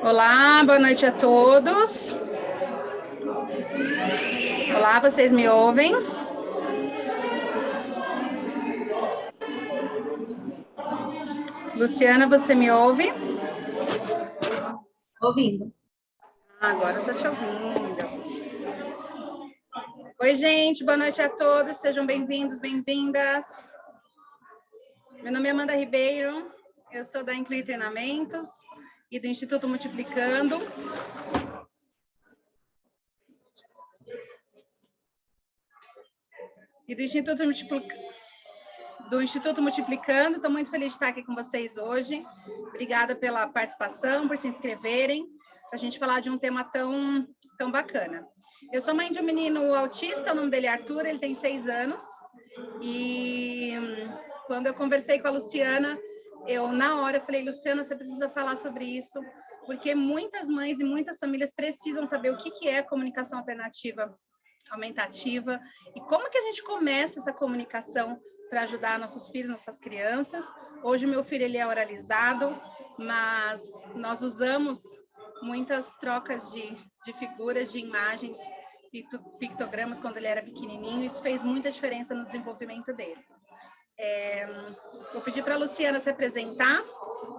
Olá, boa noite a todos. Olá, vocês me ouvem? Luciana, você me ouve? Ouvindo. Agora eu tô te ouvindo. Oi, gente, boa noite a todos. Sejam bem-vindos, bem-vindas. Meu nome é Amanda Ribeiro. Eu sou da Incluir Treinamentos e do Instituto Multiplicando. E do Instituto Multiplicando. Estou muito feliz de estar aqui com vocês hoje. Obrigada pela participação, por se inscreverem, para a gente falar de um tema tão bacana. Eu sou mãe de um menino autista, o nome dele é Arthur, ele tem 6 anos. E quando eu conversei com a Luciana, na hora eu falei, Luciana, você precisa falar sobre isso, porque muitas mães e muitas famílias precisam saber o que é comunicação alternativa aumentativa e como que a gente começa essa comunicação para ajudar nossos filhos, nossas crianças. Hoje o meu filho ele é oralizado, mas nós usamos muitas trocas de figuras, de imagens, pictogramas quando ele era pequenininho. Isso fez muita diferença no desenvolvimento dele. Vou pedir para a Luciana se apresentar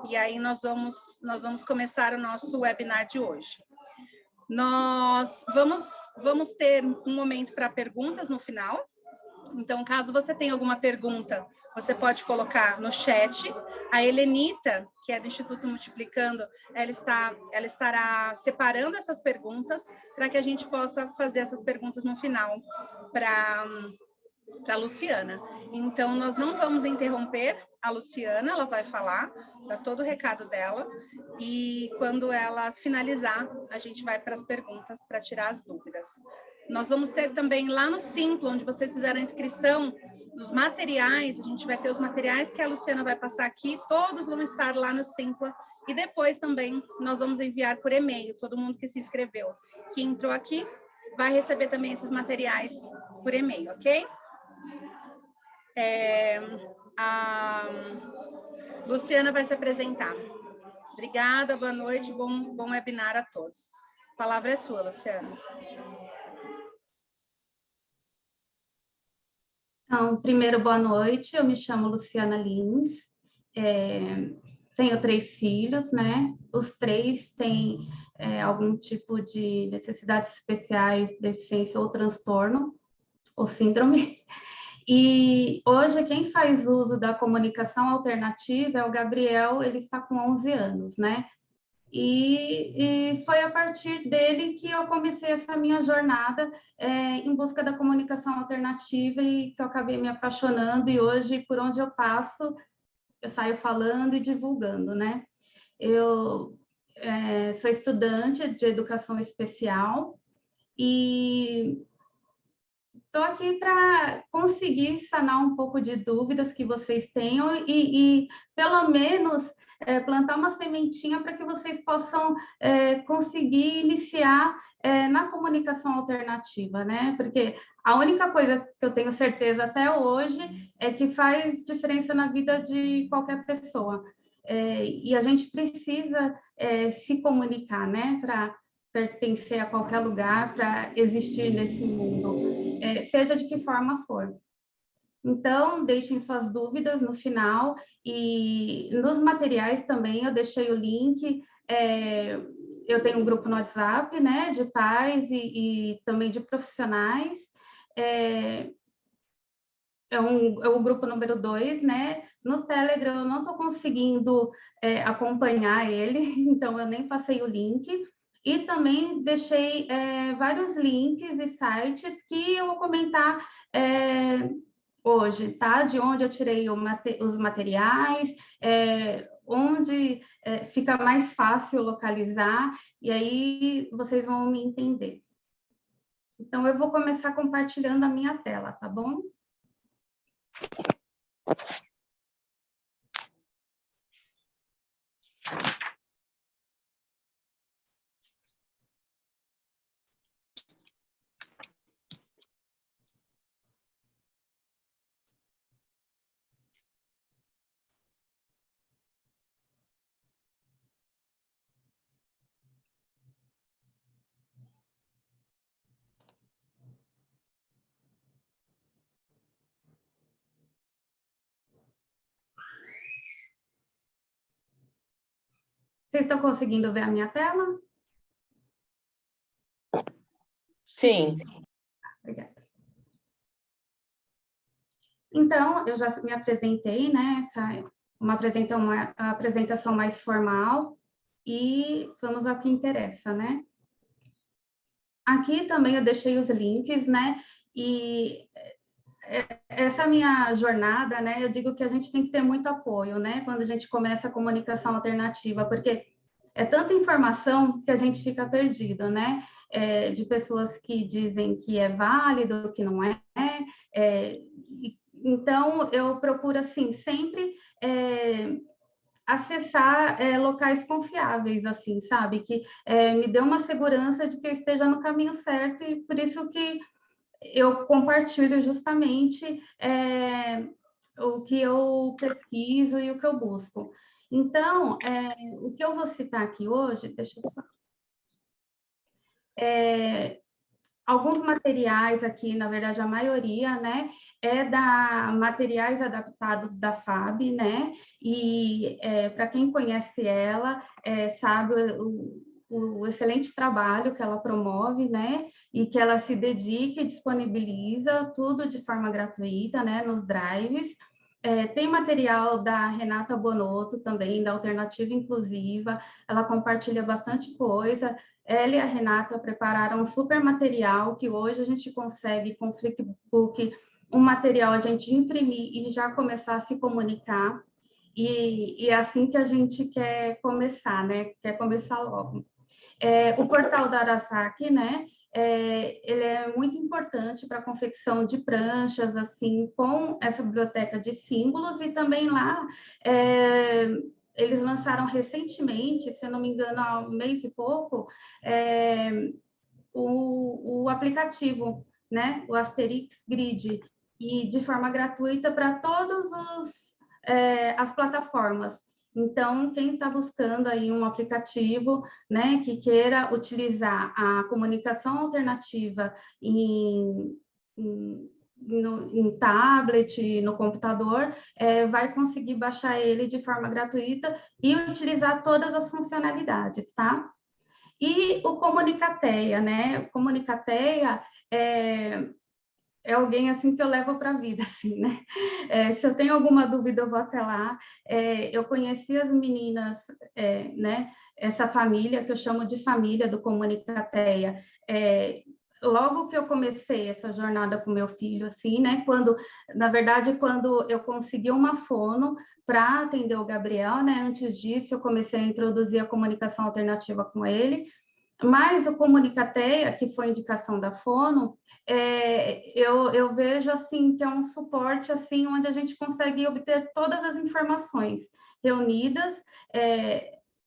e aí nós vamos começar o nosso webinar de hoje. Nós vamos ter um momento para perguntas no final. Então, caso você tenha alguma pergunta, você pode colocar no chat. A Helenita, que é do Instituto Multiplicando, ela estará separando essas perguntas para que a gente possa fazer essas perguntas no final para a Luciana. Então, nós não vamos interromper a Luciana, ela vai falar, dá todo o recado dela, e quando ela finalizar, a gente vai para as perguntas para tirar as dúvidas. Nós vamos ter também lá no Simpla, onde vocês fizeram a inscrição dos materiais, a gente vai ter os materiais que a Luciana vai passar aqui, todos vão estar lá no Simpla, e depois também nós vamos enviar por e-mail, todo mundo que se inscreveu, que entrou aqui, vai receber também esses materiais por e-mail, ok? A Luciana vai se apresentar. Obrigada, boa noite, bom webinar a todos. A palavra é sua, Luciana. Então, primeiro, boa noite, eu me chamo Luciana Lins, tenho 3 filhos, né? Os 3 têm algum tipo de necessidades especiais, deficiência ou transtorno, ou síndrome. E hoje quem faz uso da comunicação alternativa é o Gabriel, ele está com 11 anos, né? E foi a partir dele que eu comecei essa minha jornada em busca da comunicação alternativa e que eu acabei me apaixonando e hoje, por onde eu passo, eu saio falando e divulgando, né? Eu sou estudante de educação especial e estou aqui para conseguir sanar um pouco de dúvidas que vocês tenham e pelo menos, plantar uma sementinha para que vocês possam conseguir iniciar na comunicação alternativa, né? Porque a única coisa que eu tenho certeza até hoje é que faz diferença na vida de qualquer pessoa. E a gente precisa se comunicar, né? Para pertencer a qualquer lugar, para existir nesse mundo, seja de que forma for. Então, deixem suas dúvidas no final e nos materiais também eu deixei o link. Eu tenho um grupo no WhatsApp, né, de pais e também de profissionais. É o grupo número 2, né? No Telegram eu não estou conseguindo acompanhar ele, então eu nem passei o link. E também deixei vários links e sites que eu vou comentar hoje, tá? De onde eu tirei os materiais, onde fica mais fácil localizar, e aí vocês vão me entender. Então, eu vou começar compartilhando a minha tela, tá bom? Vocês estão conseguindo ver a minha tela? Sim. Obrigada. Então, eu já me apresentei, né? Uma apresentação mais formal, e vamos ao que interessa, né? Aqui também eu deixei os links, né? E essa minha jornada, né? Eu digo que a gente tem que ter muito apoio, né? Quando a gente começa a comunicação alternativa, porque é tanta informação que a gente fica perdido, né? De pessoas que dizem que é válido, que não é. Então, eu procuro, assim, sempre acessar locais confiáveis, assim, sabe? Que me dê uma segurança de que eu esteja no caminho certo, e por isso que eu compartilho justamente o que eu pesquiso e o que eu busco. Então, o que eu vou citar aqui hoje, deixa eu só... alguns materiais aqui, na verdade, a maioria, né, da materiais adaptados da FAB, né, e para quem conhece ela, sabe o excelente trabalho que ela promove, né, e que ela se dedica e disponibiliza tudo de forma gratuita, né, nos drives. Tem material da Renata Bonotto também, da Alternativa Inclusiva, ela compartilha bastante coisa. Ela e a Renata prepararam um super material que hoje a gente consegue, com o Flipbook, um material a gente imprimir e já começar a se comunicar. E é assim que a gente quer começar, né? Quer começar logo. O portal da Arasaki, né? Ele é muito importante para a confecção de pranchas, assim, com essa biblioteca de símbolos, e também lá eles lançaram recentemente, se não me engano, há um mês e pouco, o aplicativo, né? O Asterix Grid, e de forma gratuita para todas as plataformas. Então, quem está buscando aí um aplicativo, né, que queira utilizar a comunicação alternativa em tablet, no computador, vai conseguir baixar ele de forma gratuita e utilizar todas as funcionalidades, tá? E o Comunicateia, né? O Comunicateia é alguém assim que eu levo para a vida, assim, né? Se eu tenho alguma dúvida, eu vou até lá. Eu conheci as meninas, né? Essa família, que eu chamo de família do Comunicateia, logo que eu comecei essa jornada com meu filho, assim, né? Na verdade, quando eu consegui uma fono para atender o Gabriel, né? Antes disso, eu comecei a introduzir a comunicação alternativa com ele. Mas o Comunicateia, que foi indicação da Fono, eu vejo assim que é um suporte assim onde a gente consegue obter todas as informações reunidas.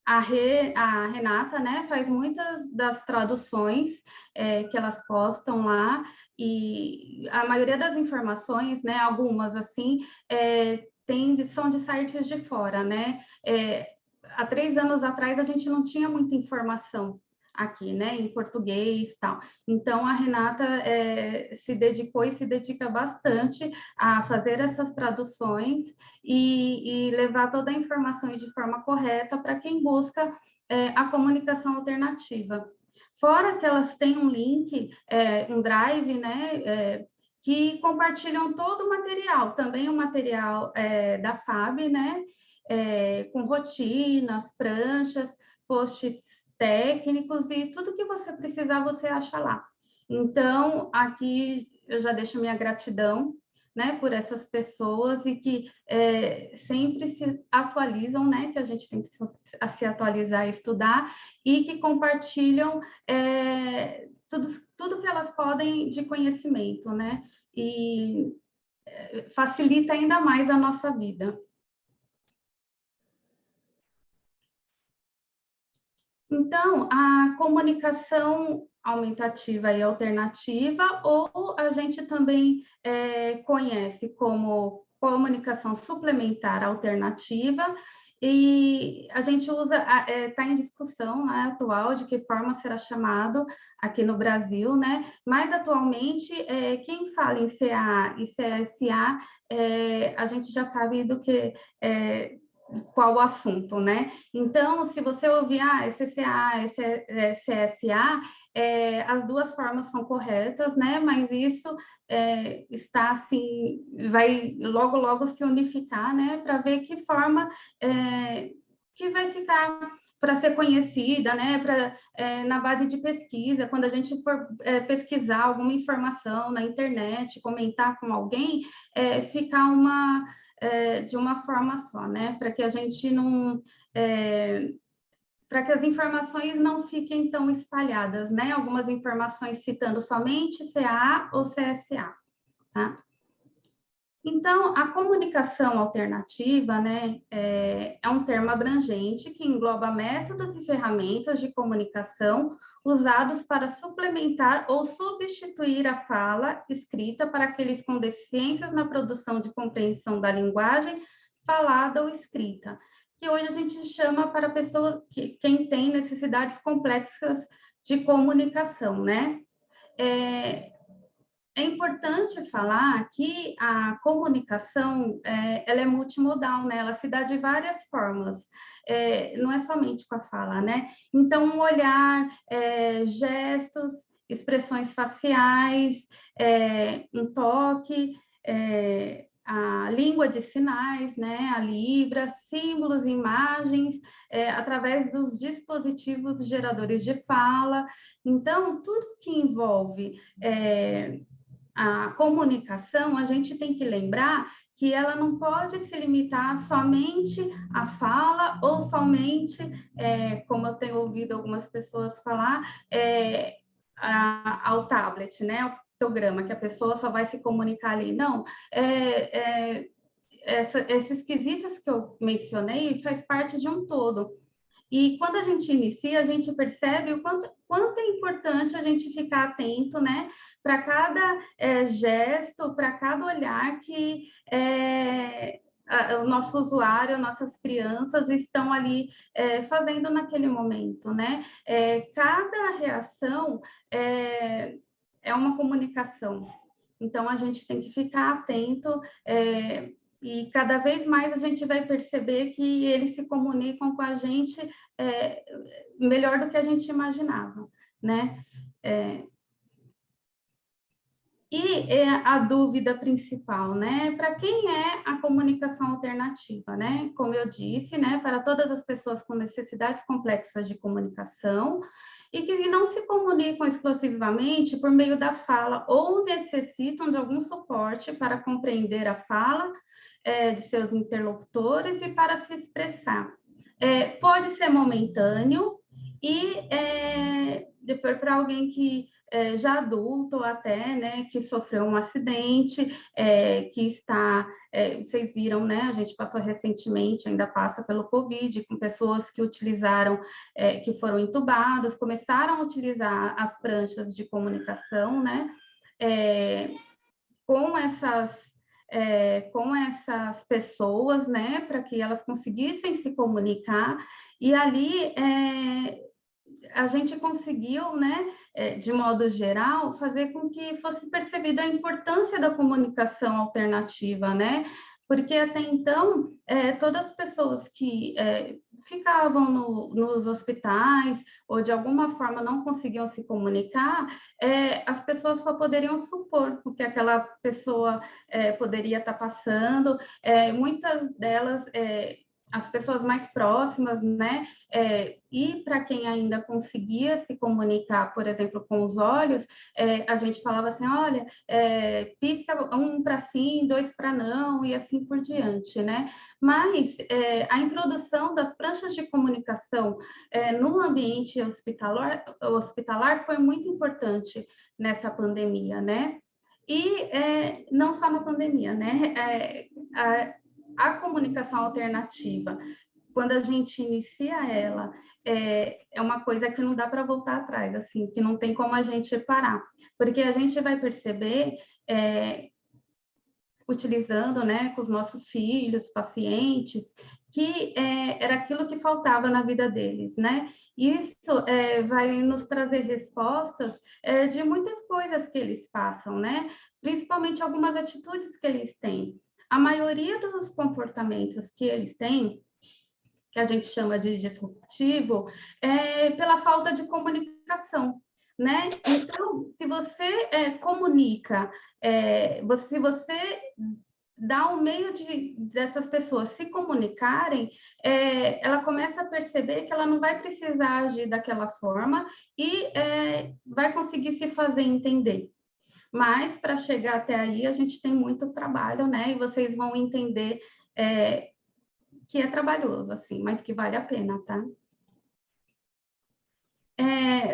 A Renata, né, faz muitas das traduções que elas postam lá, e a maioria das informações, né, algumas assim, são de sites de fora, né? Há 3 anos atrás a gente não tinha muita informação aqui, né, em português, tal. Então, a Renata se dedicou e se dedica bastante a fazer essas traduções e levar toda a informação de forma correta para quem busca a comunicação alternativa. Fora que elas têm um link, um drive, né, que compartilham todo o material, também o material da FAB, né, com rotinas, pranchas, post-its técnicos, e tudo que você precisar você acha lá. Então, aqui eu já deixo minha gratidão, né, por essas pessoas, e que sempre se atualizam, né, que a gente tem que se atualizar e estudar, e que compartilham tudo que elas podem de conhecimento, né, e facilita ainda mais a nossa vida. Então, a comunicação aumentativa e alternativa, ou a gente também conhece como comunicação suplementar alternativa, e a gente está em discussão, né, atual de que forma será chamado aqui no Brasil, né? Mas atualmente quem fala em CA e CSA, a gente já sabe do que qual o assunto, né? Então, se você ouvir SCA, CSA, as duas formas são corretas, né? Mas isso está assim, vai logo se unificar, né? Para ver que forma que vai ficar para ser conhecida, né? Na base de pesquisa, quando a gente for pesquisar alguma informação na internet, comentar com alguém, ficar de uma forma só, né? Para que a gente não... para que as informações não fiquem tão espalhadas, né? Algumas informações citando somente CA ou CSA, tá? Então, a comunicação alternativa, né, é um termo abrangente que engloba métodos e ferramentas de comunicação usados para suplementar ou substituir a fala escrita para aqueles com deficiências na produção de compreensão da linguagem falada ou escrita, que hoje a gente chama para pessoas quem tem necessidades complexas de comunicação, né? É importante falar que a comunicação, ela é multimodal, né? Ela se dá de várias formas, não é somente com a fala, né? Então, um olhar, gestos, expressões faciais, um toque, a língua de sinais, né? A Libra, símbolos, imagens, através dos dispositivos geradores de fala. Então, tudo que envolve a comunicação, a gente tem que lembrar que ela não pode se limitar somente à fala ou somente, como eu tenho ouvido algumas pessoas falar, ao tablet, né, ao pictograma, que a pessoa só vai se comunicar ali. Não, esses quesitos que eu mencionei faz parte de um todo. E quando a gente inicia, a gente percebe o quanto é importante a gente ficar atento, né, para cada gesto, para cada olhar que o nosso usuário, nossas crianças estão ali fazendo naquele momento, né? Cada reação é uma comunicação. Então, a gente tem que ficar atento e cada vez mais a gente vai perceber que eles se comunicam com a gente melhor do que a gente imaginava, né? A dúvida principal, né? Para quem é a comunicação alternativa, né? Como eu disse, né? Para todas as pessoas com necessidades complexas de comunicação e que não se comunicam exclusivamente por meio da fala ou necessitam de algum suporte para compreender a fala de seus interlocutores e para se expressar. Pode ser momentâneo e depois para alguém que já adulto até, né, que sofreu um acidente, que está, vocês viram, né, a gente passou recentemente, ainda passa pelo Covid, com pessoas que utilizaram, que foram entubadas, começaram a utilizar as pranchas de comunicação, né, com essas pessoas, né, para que elas conseguissem se comunicar, e ali a gente conseguiu, né, de modo geral, fazer com que fosse percebida a importância da comunicação alternativa, né, porque até então, todas as pessoas que ficavam nos hospitais ou de alguma forma não conseguiam se comunicar, as pessoas só poderiam supor o que aquela pessoa poderia estar passando, muitas delas... as pessoas mais próximas, né? E para quem ainda conseguia se comunicar, por exemplo, com os olhos, a gente falava assim, olha, pisca 1 para sim, 2 para não, e assim por diante, né? Mas a introdução das pranchas de comunicação no ambiente hospitalar foi muito importante nessa pandemia, né? E não só na pandemia, né? A comunicação alternativa, quando a gente inicia ela, é uma coisa que não dá para voltar atrás, assim, que não tem como a gente parar, porque a gente vai perceber, utilizando, né, com os nossos filhos, pacientes, que era aquilo que faltava na vida deles, né? Isso vai nos trazer respostas de muitas coisas que eles passam, né? Principalmente algumas atitudes que eles têm. A maioria dos comportamentos que eles têm que a gente chama de disruptivo, é pela falta de comunicação, né? Então, se você comunica, se você dá um meio dessas pessoas se comunicarem, ela começa a perceber que ela não vai precisar agir daquela forma e vai conseguir se fazer entender. Mas, para chegar até aí, a gente tem muito trabalho, né? E vocês vão entender que é trabalhoso, assim, mas que vale a pena, tá?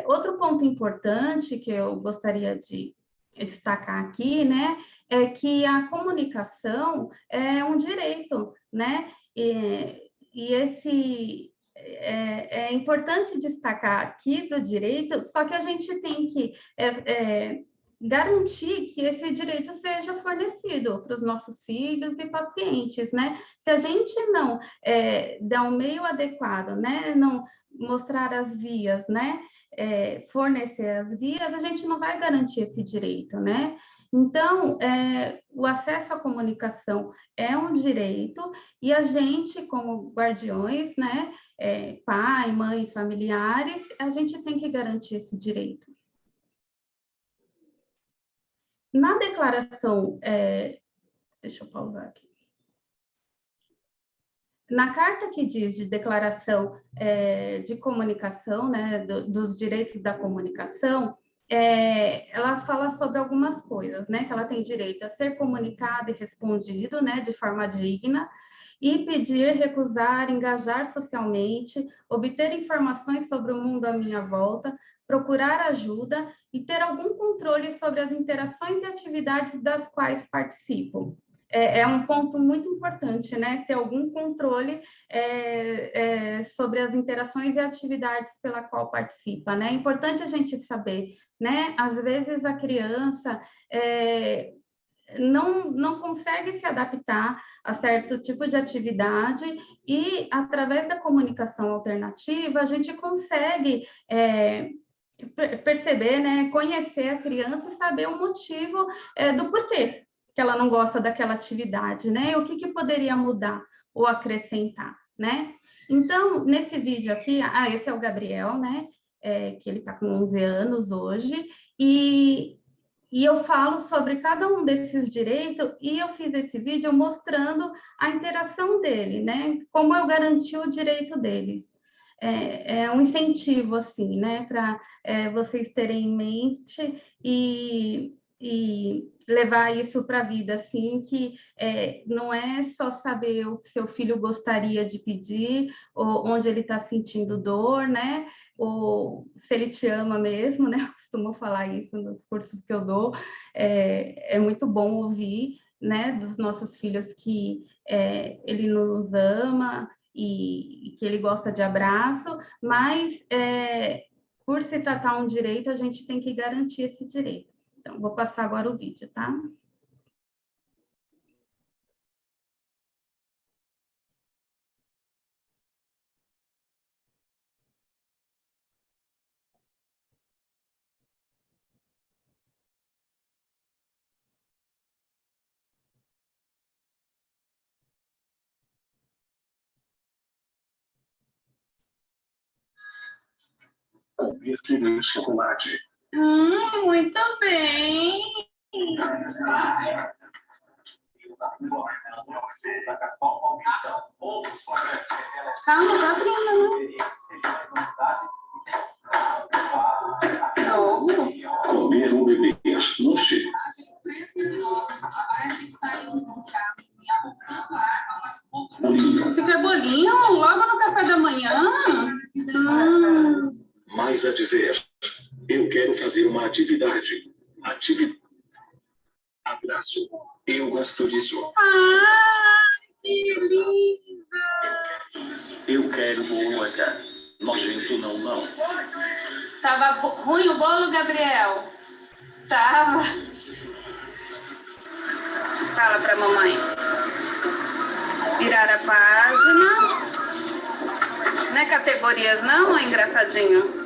Outro ponto importante que eu gostaria de destacar aqui, né, é que a comunicação é um direito, né? E esse é importante destacar aqui do direito, só que a gente tem que garantir que esse direito seja fornecido para os nossos filhos e pacientes, né? Se a gente não der um meio adequado, né, não mostrar as vias, né, fornecer as vias, a gente não vai garantir esse direito, né? Então, o acesso à comunicação é um direito e a gente, como guardiões, né, pai, mãe, familiares, a gente tem que garantir esse direito. Na declaração, deixa eu pausar aqui. Na carta que diz de declaração de comunicação, né, dos direitos da comunicação, ela fala sobre algumas coisas, né, que ela tem direito a ser comunicado e respondido, né, de forma digna, e pedir, recusar, engajar socialmente, obter informações sobre o mundo à minha volta, procurar ajuda e ter algum controle sobre as interações e atividades das quais participo. É um ponto muito importante, né? Ter algum controle sobre as interações e atividades pela qual participa, né? É importante a gente saber, né? Às vezes a criança não consegue se adaptar a certo tipo de atividade e, através da comunicação alternativa, a gente consegue perceber, né? Conhecer a criança e saber o motivo do porquê que ela não gosta daquela atividade, né? O que poderia mudar ou acrescentar, né? Então, nesse vídeo aqui, esse é o Gabriel, né? Que ele está com 11 anos hoje, e eu falo sobre cada um desses direitos, e eu fiz esse vídeo mostrando a interação dele, né? Como eu garanti o direito deles. É um incentivo, assim, né? Para vocês terem em mente e levar isso para a vida, assim, que não é só saber o que seu filho gostaria de pedir, ou onde ele está sentindo dor, né? Ou se ele te ama mesmo, né? Eu costumo falar isso nos cursos que eu dou. É muito bom ouvir, né, dos nossos filhos que ele nos ama e que ele gosta de abraço, mas por se tratar um direito, a gente tem que garantir esse direito. Então, vou passar agora o vídeo, tá? Comer tudo em chocolate. Muito bem! Calma, tá abrindo, né? Novo? Comer ou beber lanche. Bolinho. Você quer bolinho? Logo no café da manhã? Mais a dizer, eu quero fazer uma atividade. Abraço. Eu gosto disso. Que linda! Eu quero bolo, nojento, não. Tava ruim o bolo, Gabriel? Tava. Fala pra mamãe. Virar a página. Não é categorias, não, é engraçadinho?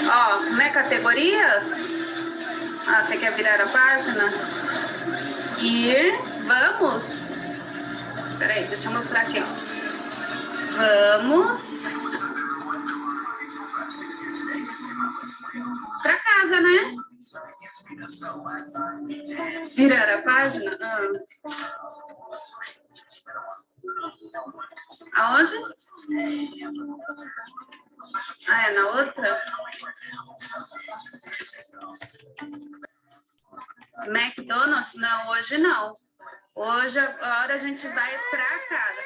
Ó, não é categorias? Você quer virar a página? Ir, vamos? Peraí, deixa eu mostrar aqui, ó. Vamos para casa, né? Virar a página? Aonde? Ah, é na outra? McDonald's? Não, hoje não. Hoje, agora a gente vai para casa.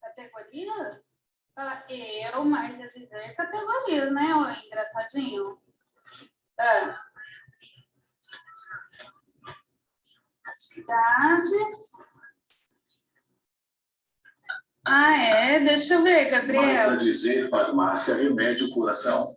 Categorias? Fala eu, mais a dizer categorias, né, ô engraçadinho? Atividades. É? Deixa eu ver, Gabriel. Mais a dizer farmácia, remédio, curação.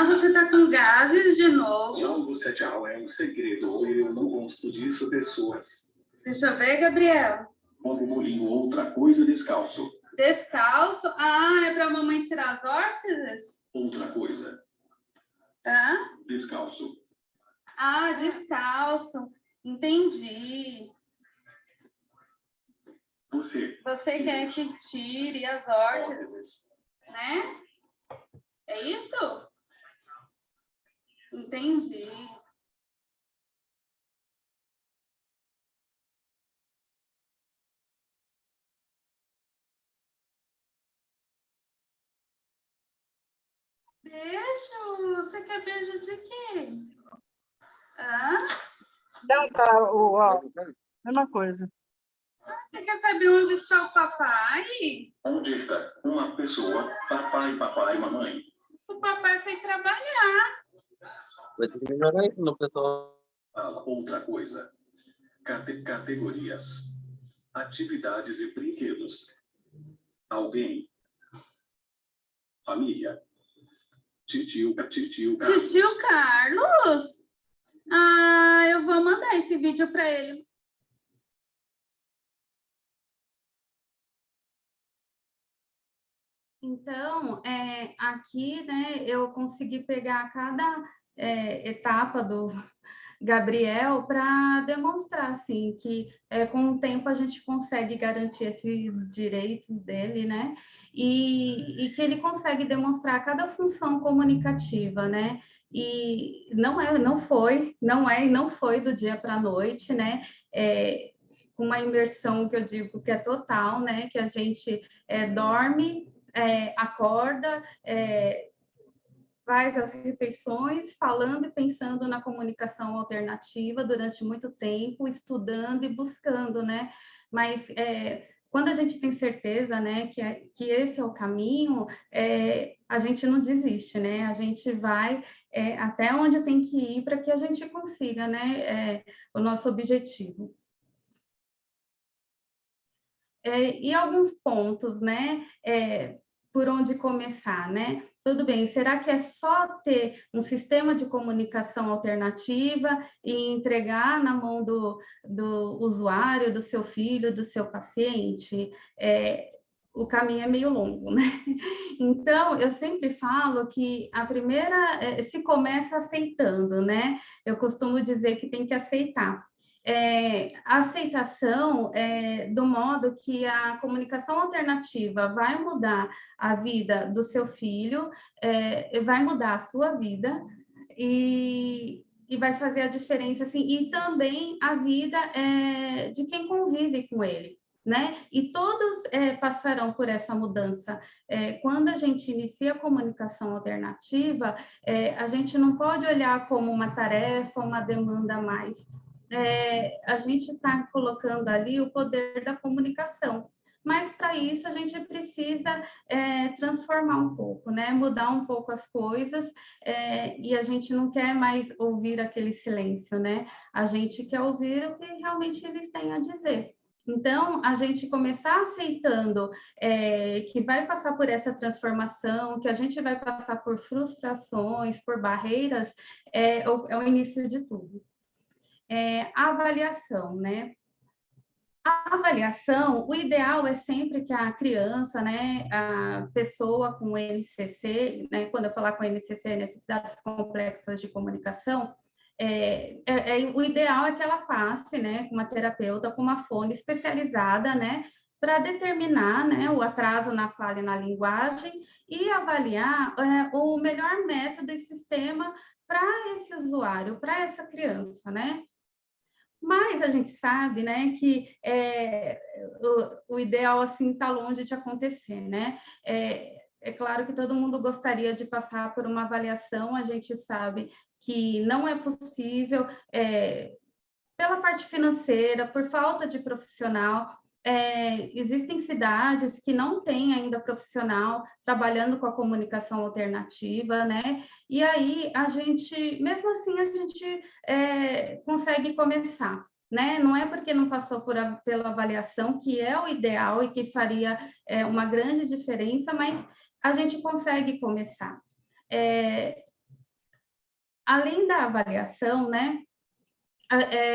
Você tá com gases de novo. Não, tchau, é um segredo. Eu não gosto disso, pessoas. Deixa eu ver, Gabriel. Molinho, outra coisa, descalço. Descalço? É para a mamãe tirar as órtices? Outra coisa. Descalço. Descalço. Entendi. Você quer que tire as órtices, né? É isso? Entendi. Beijo? Você quer beijo de quê? Não, tá, mesma coisa. Você quer saber onde está o papai? Onde está uma pessoa, papai, mamãe? O papai foi trabalhar. Outra coisa. Categorias. Atividades e brinquedos. Alguém. Família. Titio Carlos. Titio Carlos? Eu vou mandar esse vídeo para ele. Então, aqui, né, eu consegui pegar cada etapa do Gabriel para demonstrar, assim, que com o tempo a gente consegue garantir esses direitos dele, né, e que ele consegue demonstrar cada função comunicativa, né, e não foi do dia para a noite, né, uma imersão que eu digo que é total, né, que a gente dorme, acorda, faz as refeições, falando e pensando na comunicação alternativa durante muito tempo, estudando e buscando, né? Mas quando a gente tem certeza, né, que esse é o caminho, a gente não desiste, né? A gente vai até onde tem que ir para que a gente consiga, né, o nosso objetivo. E alguns pontos, né? Por onde começar, né? Tudo bem, será que é só ter um sistema de comunicação alternativa e entregar na mão do usuário, do seu filho, do seu paciente? O caminho é meio longo, né? Então, eu sempre falo que a primeira se começa aceitando, né? Eu costumo dizer que tem que aceitar. A aceitação do modo que a comunicação alternativa vai mudar a vida do seu filho, vai mudar a sua vida e vai fazer a diferença, assim, e também a vida de quem convive com ele, né? E todos passarão por essa mudança. Quando a gente inicia a comunicação alternativa, a gente não pode olhar como uma tarefa, uma demanda a mais. A gente está colocando ali o poder da comunicação, mas para isso a gente precisa transformar um pouco, né? Mudar um pouco as coisas, e a gente não quer mais ouvir aquele silêncio, né? A gente quer ouvir o que realmente eles têm a dizer. Então, a gente começar aceitando que vai passar por essa transformação, que a gente vai passar por frustrações, por barreiras, é o início de tudo. A avaliação, né? A avaliação, o ideal é sempre que a criança, né, a pessoa com NCC, né, quando eu falar com NCC, necessidades complexas de comunicação, o ideal é que ela passe, né, com uma terapeuta, com uma fono especializada, né, para determinar, né, o atraso na fala e na linguagem e avaliar o melhor método e sistema para esse usuário, para essa criança, né? Mas a gente sabe, né, que o ideal assim está longe de acontecer, né? É claro que todo mundo gostaria de passar por uma avaliação, a gente sabe que não é possível, pela parte financeira, por falta de profissional. Existem cidades que não têm ainda profissional trabalhando com a comunicação alternativa, né? E aí a gente, mesmo assim, a gente consegue começar. Né? Não é porque não passou pela avaliação que é o ideal e que faria uma grande diferença, mas a gente consegue começar. Além da avaliação, né?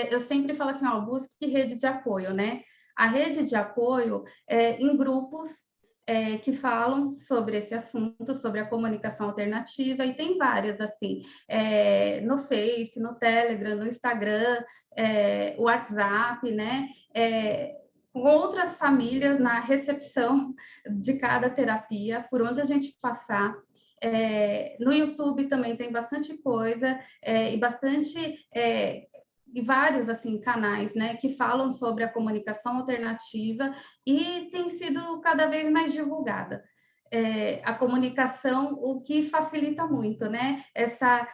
Eu sempre falo assim, ó, busque rede de apoio, né? A rede de apoio em grupos que falam sobre esse assunto, sobre a comunicação alternativa, e tem várias, assim, no Face, no Telegram, no Instagram, WhatsApp, né? Com outras famílias na recepção de cada terapia, por onde a gente passar. No YouTube também tem bastante coisa e bastante e vários assim canais, né, que falam sobre a comunicação alternativa e tem sido cada vez mais divulgada. A comunicação, o que facilita muito, né? Essa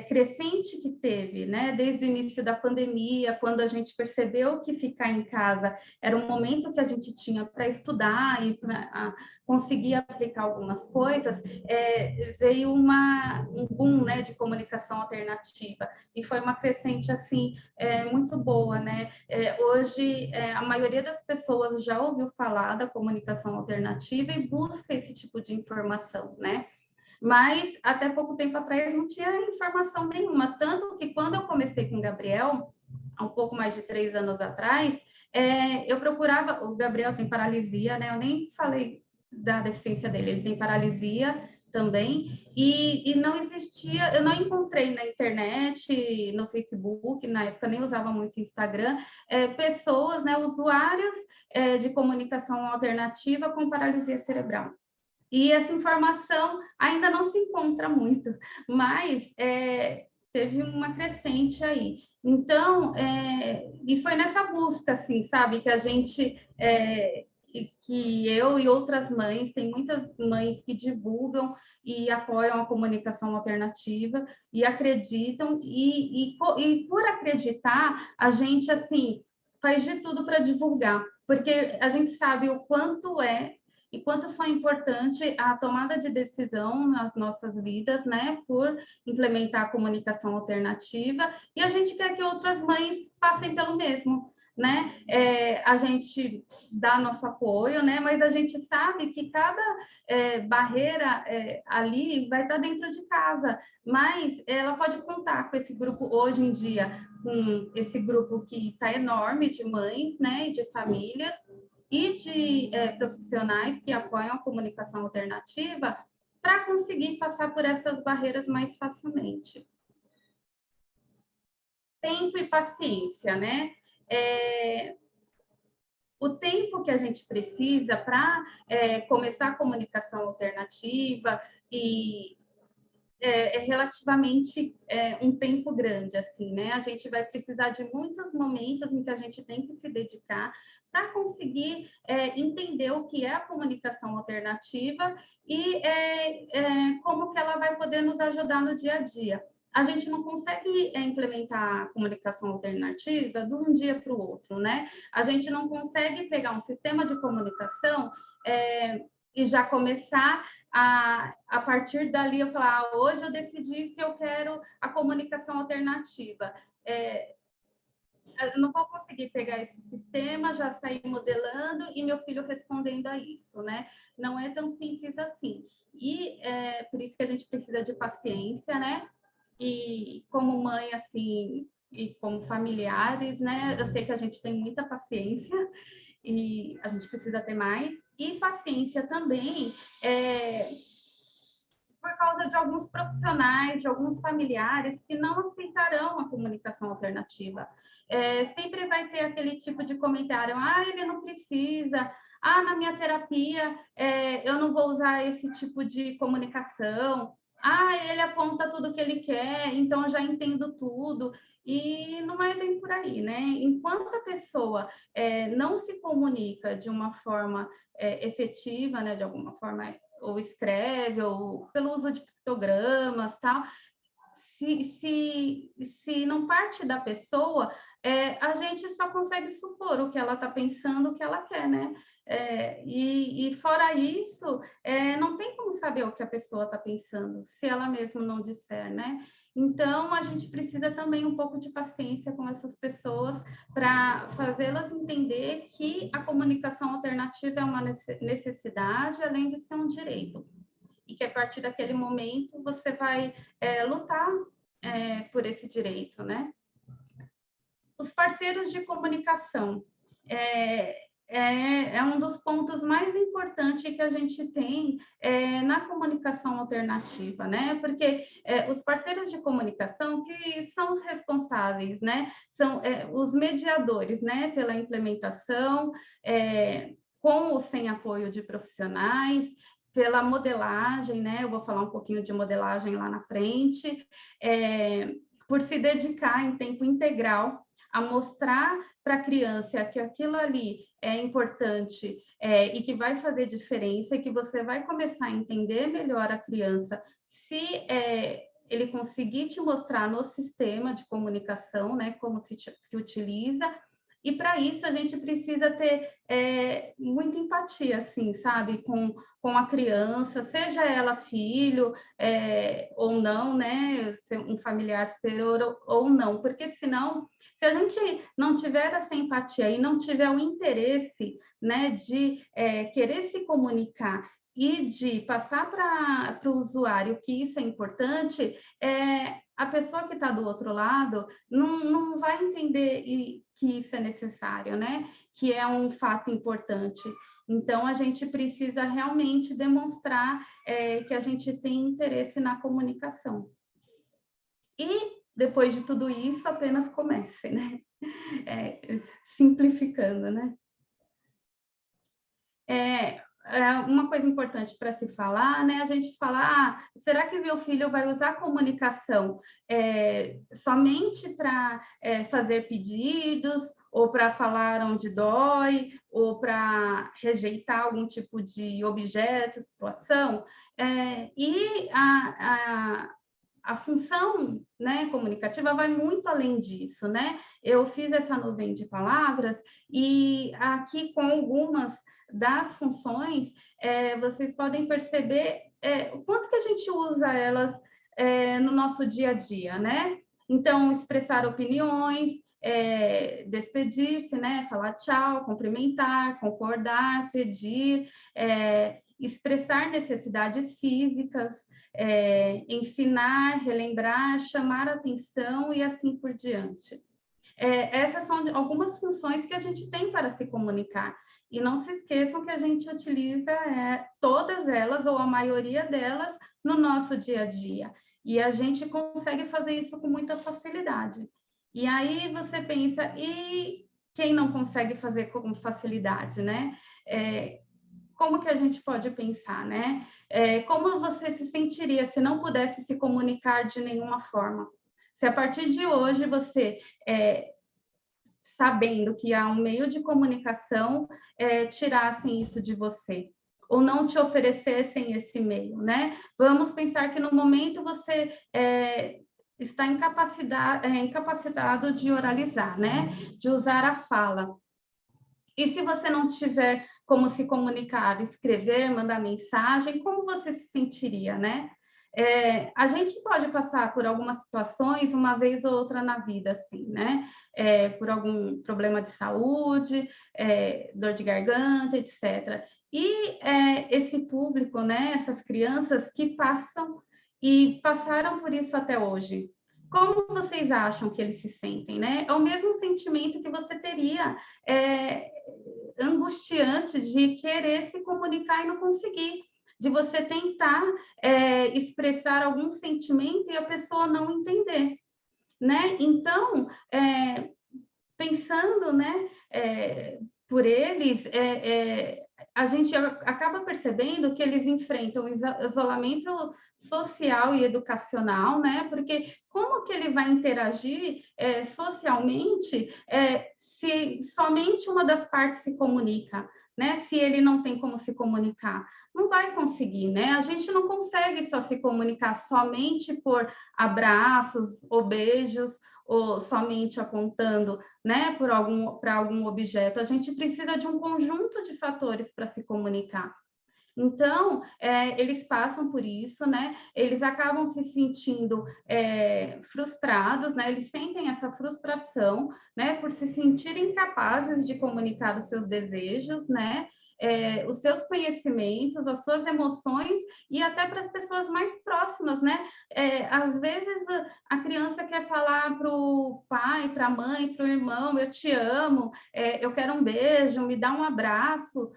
crescente que teve, né? Desde o início da pandemia, quando a gente percebeu que ficar em casa era um momento que a gente tinha para estudar e para conseguir aplicar algumas coisas, veio um boom, né, de comunicação alternativa e foi uma crescente assim muito boa, né? Hoje a maioria das pessoas já ouviu falar da comunicação alternativa e busca esse tipo de informação, né? Mas até pouco tempo atrás não tinha informação nenhuma, tanto que quando eu comecei com o Gabriel, há um pouco mais de 3 anos atrás, eu procurava, o Gabriel tem paralisia, né? Eu nem falei da deficiência dele, ele tem paralisia também, e não existia, eu não encontrei na internet, no Facebook, na época nem usava muito Instagram, pessoas, né, usuários de comunicação alternativa com paralisia cerebral. E essa informação ainda não se encontra muito, mas teve uma crescente aí. Então, e foi nessa busca, assim, sabe, que a gente, que eu e outras mães, tem muitas mães que divulgam e apoiam a comunicação alternativa e acreditam, e por acreditar, a gente, assim, faz de tudo para divulgar, porque a gente sabe o quanto e quanto foi importante a tomada de decisão nas nossas vidas, né, por implementar a comunicação alternativa, e a gente quer que outras mães passem pelo mesmo, né? A gente dá nosso apoio, né? Mas a gente sabe que cada barreira ali vai estar dentro de casa, mas ela pode contar com esse grupo hoje em dia, com esse grupo que está enorme de mães, né, e de famílias, e de profissionais que apoiam a comunicação alternativa para conseguir passar por essas barreiras mais facilmente. Tempo e paciência, né? O tempo que a gente precisa para começar a comunicação alternativa é relativamente um tempo grande, assim, né? A gente vai precisar de muitos momentos em que a gente tem que se dedicar para conseguir entender o que é a comunicação alternativa e como que ela vai poder nos ajudar no dia a dia. A gente não consegue implementar a comunicação alternativa de um dia para o outro, né? A gente não consegue pegar um sistema de comunicação e já começar a partir dali eu falar, hoje eu decidi que eu quero a comunicação alternativa. Eu não vou conseguir pegar esse sistema, já sair modelando e meu filho respondendo a isso, né? Não é tão simples assim. E por isso que a gente precisa de paciência, né? E como mãe, assim, e como familiares, né? Eu sei que a gente tem muita paciência e a gente precisa ter mais. E paciência também por causa de alguns profissionais, de alguns familiares que não aceitarão a comunicação alternativa. Sempre vai ter aquele tipo de comentário: ele não precisa, na minha terapia eu não vou usar esse tipo de comunicação, ele aponta tudo que ele quer, então eu já entendo tudo. E não é bem por aí, né? Enquanto a pessoa não se comunica de uma forma efetiva, né, de alguma forma, ou escreve, ou pelo uso de pictogramas, tal, se não parte da pessoa, a gente só consegue supor o que ela está pensando, o que ela quer, né? E fora isso, não tem como saber o que a pessoa está pensando, se ela mesma não disser, né? Então, a gente precisa também um pouco de paciência com essas pessoas para fazê-las entender que a comunicação alternativa é uma necessidade, além de ser um direito. E que a partir daquele momento você vai lutar por esse direito, né? Os parceiros de comunicação é um dos pontos mais importantes que a gente tem na comunicação alternativa, né? Porque os parceiros de comunicação que são os responsáveis, né? São os mediadores, né? Pela implementação, com ou sem apoio de profissionais, pela modelagem, né? Eu vou falar um pouquinho de modelagem lá na frente, por se dedicar em tempo integral a mostrar para a criança que aquilo ali é importante e que vai fazer diferença, e que você vai começar a entender melhor a criança se ele conseguir te mostrar no sistema de comunicação, né, como se utiliza. E para isso a gente precisa ter muita empatia, assim, sabe, com a criança, seja ela filho ou não, né, um familiar ser ou não, porque senão, se a gente não tiver essa empatia e não tiver o interesse, né, de querer se comunicar e de passar para o usuário que isso é importante, a pessoa que está do outro lado não vai entender que isso é necessário, né? Que é um fato importante. Então, a gente precisa realmente demonstrar que a gente tem interesse na comunicação. E, depois de tudo isso, apenas comece, né? Simplificando, né? Uma coisa importante para se falar, né? A gente fala, será que meu filho vai usar a comunicação somente para fazer pedidos, ou para falar onde dói, ou para rejeitar algum tipo de objeto, situação? E a função, né, comunicativa vai muito além disso, né? Eu fiz essa nuvem de palavras e aqui com algumas das funções, vocês podem perceber o quanto que a gente usa elas no nosso dia a dia, né? Então, expressar opiniões, despedir-se, né? Falar tchau, cumprimentar, concordar, pedir, expressar necessidades físicas, ensinar, relembrar, chamar atenção e assim por diante. Essas são algumas funções que a gente tem para se comunicar. E não se esqueçam que a gente utiliza todas elas, ou a maioria delas, no nosso dia a dia. E a gente consegue fazer isso com muita facilidade. E aí você pensa, e quem não consegue fazer com facilidade, né? Como que a gente pode pensar, né? Como você se sentiria se não pudesse se comunicar de nenhuma forma? Se a partir de hoje você, sabendo que há um meio de comunicação, tirassem isso de você, ou não te oferecessem esse meio, né? Vamos pensar que no momento você está incapacitado de oralizar, né? De usar a fala. E se você não tiver como se comunicar, escrever, mandar mensagem, como você se sentiria, né? A gente pode passar por algumas situações uma vez ou outra na vida, assim, né? Por algum problema de saúde, dor de garganta, etc. E esse público, né? Essas crianças que passam e passaram por isso até hoje. como vocês acham que eles se sentem, né? É o mesmo sentimento que você teria angustiante de querer se comunicar e não conseguir, de você tentar expressar algum sentimento e a pessoa não entender, né? Então, pensando, né, por eles, a gente acaba percebendo que eles enfrentam isolamento social e educacional, né? Porque como que ele vai interagir socialmente se somente uma das partes se comunica, né? Se ele não tem como se comunicar, não vai conseguir, né? A gente não consegue só se comunicar somente por abraços ou beijos, ou somente apontando, né, para algum objeto. A gente precisa de um conjunto de fatores para se comunicar. Então, eles passam por isso, né? Eles acabam se sentindo frustrados, né? Eles sentem essa frustração, né? Por se sentirem incapazes de comunicar os seus desejos, né? Os seus conhecimentos, as suas emoções e até para as pessoas mais próximas, né? Às vezes a criança quer falar para o pai, para a mãe, para o irmão, eu te amo, eu quero um beijo, me dá um abraço,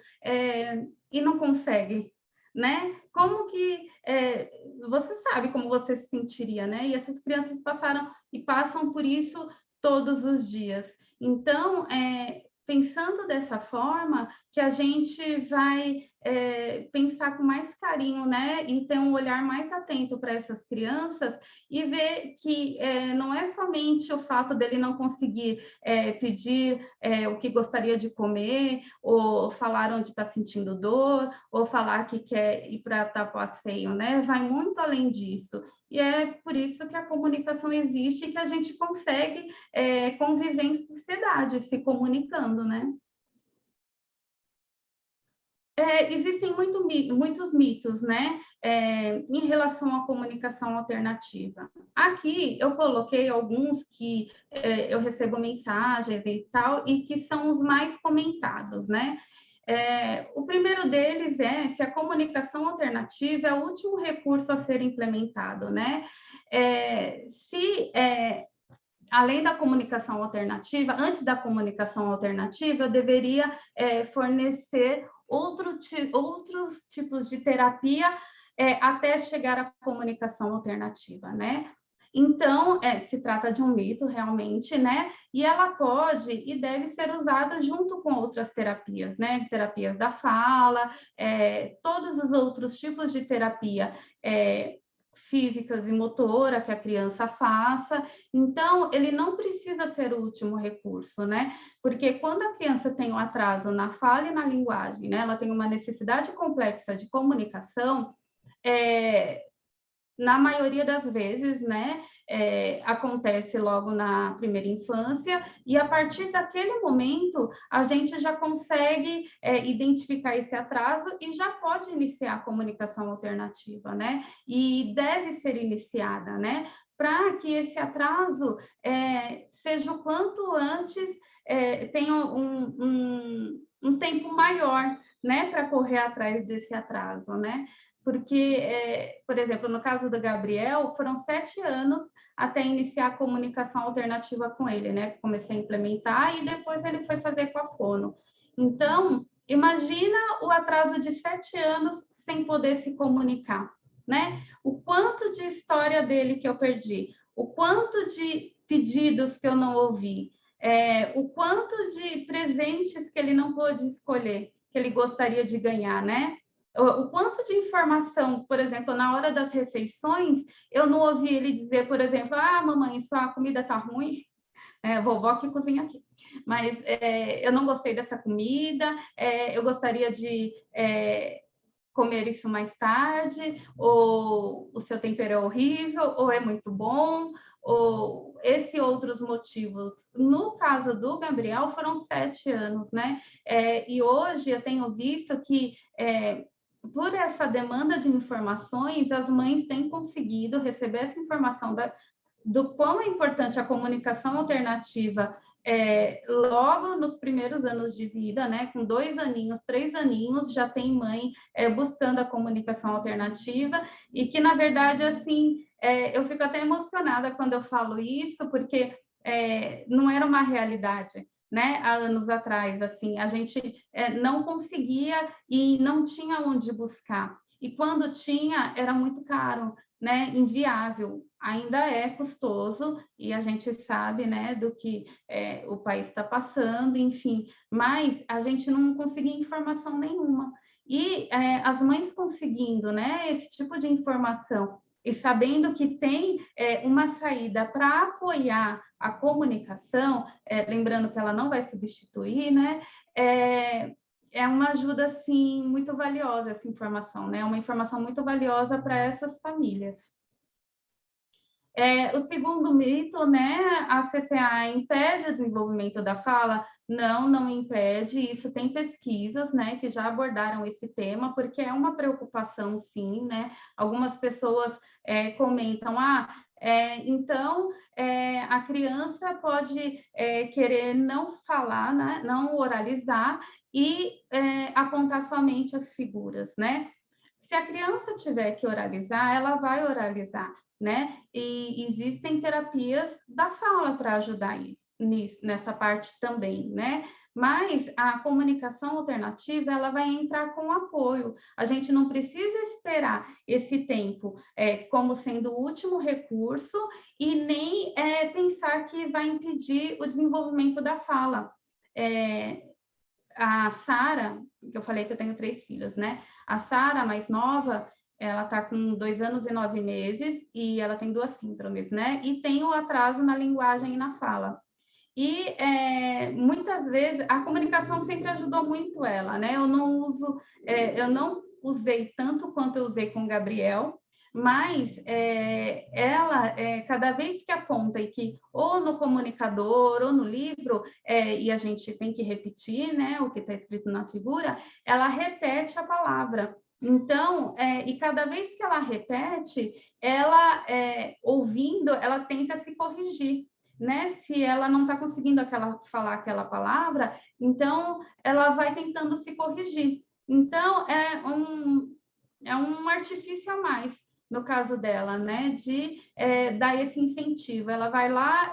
e não consegue, né? Como que você sabe como você se sentiria, né? E essas crianças passaram e passam por isso todos os dias. Então, pensando dessa forma, que a gente vai pensar com mais carinho, né? E ter um olhar mais atento para essas crianças e ver que não é somente o fato dele não conseguir pedir o que gostaria de comer, ou falar onde está sentindo dor, ou falar que quer ir para dar passeio, né? Vai muito além disso. E é por isso que a comunicação existe e que a gente consegue conviver em sociedade, se comunicando, né? Existem muitos mitos, né, em relação à comunicação alternativa. Aqui eu coloquei alguns que eu recebo mensagens e tal, e que são os mais comentados, né? O primeiro deles é se a comunicação alternativa é o último recurso a ser implementado, né? Além da comunicação alternativa, antes da comunicação alternativa, eu deveria fornecer outros tipos de terapia até chegar à comunicação alternativa, né? Então, se trata de um mito, realmente, né? E ela pode e deve ser usada junto com outras terapias, né? Terapias da fala, todos os outros tipos de terapia físicas e motora que a criança faça. Então, ele não precisa ser o último recurso, né? Porque quando a criança tem um atraso na fala e na linguagem, né? Ela tem uma necessidade complexa de comunicação, na maioria das vezes, né, acontece logo na primeira infância, e a partir daquele momento, a gente já consegue identificar esse atraso e já pode iniciar a comunicação alternativa, né? E deve ser iniciada, né? Para que esse atraso seja o quanto antes, tenha um tempo maior, né, para correr atrás desse atraso, né? Porque, por exemplo, no caso do Gabriel, foram 7 anos até iniciar a comunicação alternativa com ele, né? Comecei a implementar e depois ele foi fazer com a fono. Então, imagina o atraso de 7 anos sem poder se comunicar, né? O quanto de história dele que eu perdi, o quanto de pedidos que eu não ouvi, o quanto de presentes que ele não pôde escolher, que ele gostaria de ganhar, né? O quanto de informação, por exemplo, na hora das refeições, eu não ouvi ele dizer, por exemplo, mamãe, sua comida tá ruim, vovó que cozinha aqui, mas eu não gostei dessa comida, eu gostaria de comer isso mais tarde, ou o seu tempero é horrível, ou é muito bom, ou esses outros motivos. No caso do Gabriel, foram 7 anos, né? E hoje eu tenho visto que por essa demanda de informações, as mães têm conseguido receber essa informação do quão é importante a comunicação alternativa logo nos primeiros anos de vida, né, com 2 aninhos, 3 aninhos, já tem mãe buscando a comunicação alternativa, e que, na verdade, assim, eu fico até emocionada quando eu falo isso, porque não era uma realidade, né, há anos atrás, assim, a gente não conseguia e não tinha onde buscar, e quando tinha, era muito caro, né, inviável, ainda é custoso, e a gente sabe, né, do que o país está passando, enfim, mas a gente não conseguia informação nenhuma. E as mães conseguindo, né, esse tipo de informação e sabendo que tem uma saída para apoiar a comunicação, lembrando que ela não vai substituir, né, é uma ajuda, assim, muito valiosa essa informação, né? Uma informação muito valiosa para essas famílias. O segundo mito, né? A CCA impede o desenvolvimento da fala? Não, não impede. Isso tem pesquisas, né, que já abordaram esse tema, porque é uma preocupação, sim, né? Algumas pessoas comentam, então a criança pode querer não falar, né, não oralizar e apontar somente as figuras, né? Se a criança tiver que oralizar, ela vai oralizar, né? E existem terapias da fala para ajudar nessa parte também, né? Mas a comunicação alternativa, ela vai entrar com apoio. A gente não precisa esperar esse tempo como sendo o último recurso e nem pensar que vai impedir o desenvolvimento da fala. A Sara, que eu falei que eu tenho 3 filhos, né? A Sara, mais nova, ela está com 2 anos e 9 meses e ela tem 2 síndromes, né? E tem o atraso na linguagem e na fala. E muitas vezes a comunicação sempre ajudou muito ela, né? Eu não usei tanto quanto eu usei com o Gabriel, mas ela, cada vez que aponta e que ou no comunicador ou no livro, e a gente tem que repetir, né, o que está escrito na figura, ela repete a palavra. Então, e cada vez que ela repete, ela, ouvindo, ela tenta se corrigir, né? Se ela não está conseguindo falar aquela palavra, então ela vai tentando se corrigir. Então, é um artifício a mais, no caso dela, né? De dar esse incentivo. Ela vai lá,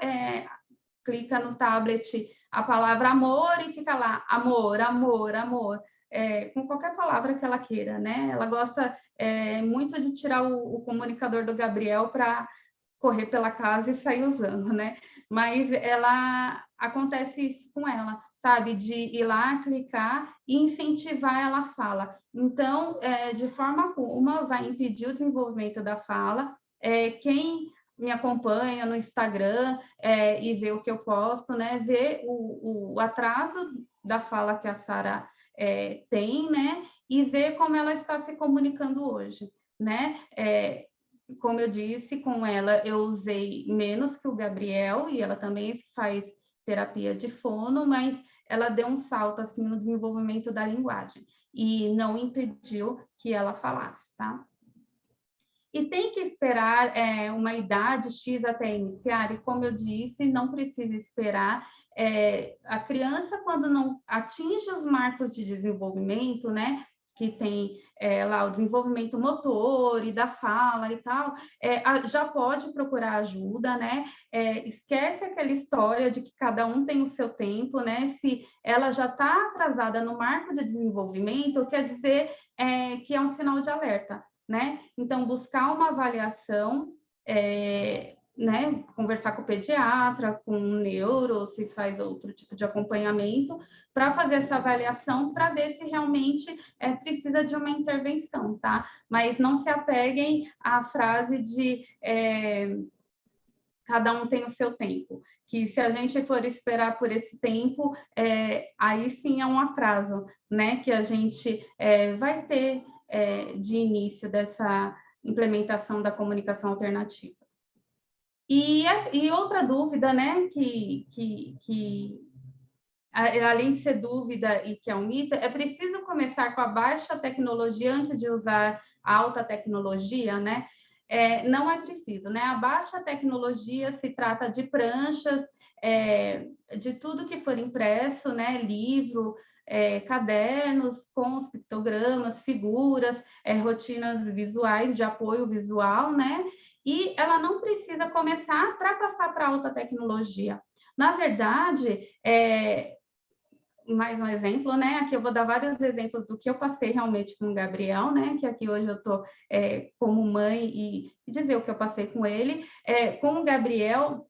clica no tablet a palavra amor e fica lá, amor, amor, amor. Com qualquer palavra que ela queira, né? Ela gosta muito de tirar o comunicador do Gabriel para correr pela casa e sair usando, né? Mas acontece isso com ela, sabe? De ir lá, clicar e incentivar ela a fala. Então, de forma alguma, vai impedir o desenvolvimento da fala. Quem me acompanha no Instagram e vê o que eu posto, né? Vê o atraso da fala que a Sara tem, né? E vê como ela está se comunicando hoje, né? Como eu disse, com ela eu usei menos que o Gabriel, e ela também faz terapia de fono, mas ela deu um salto assim no desenvolvimento da linguagem e não impediu que ela falasse, tá? E tem que esperar uma idade X até iniciar, e como eu disse, não precisa esperar. A criança, quando não atinge os marcos de desenvolvimento, né, que tem lá o desenvolvimento motor e da fala e tal, já pode procurar ajuda, né? Esquece aquela história de que cada um tem o seu tempo, né? Se ela já está atrasada no marco de desenvolvimento, quer dizer que é um sinal de alerta, né? Então, buscar uma avaliação, né? Conversar com o pediatra, com o neuro, se faz outro tipo de acompanhamento, para fazer essa avaliação, para ver se realmente precisa de uma intervenção, tá? Mas não se apeguem à frase de cada um tem o seu tempo, que se a gente for esperar por esse tempo, aí sim é um atraso, né? Que a gente vai ter de início dessa implementação da comunicação alternativa. E outra dúvida, né, que além de ser dúvida e que é um mito, é preciso começar com a baixa tecnologia antes de usar a alta tecnologia, né? Não é preciso, né? A baixa tecnologia se trata de pranchas de tudo que for impresso, né? Livro, cadernos com os pictogramas, figuras, rotinas visuais, de apoio visual, né? E ela não precisa começar para passar para alta tecnologia. Na verdade, mais um exemplo, né? Aqui eu vou dar vários exemplos do que eu passei realmente com o Gabriel, né? Que aqui hoje eu estou como mãe e dizer o que eu passei com ele. Com o Gabriel,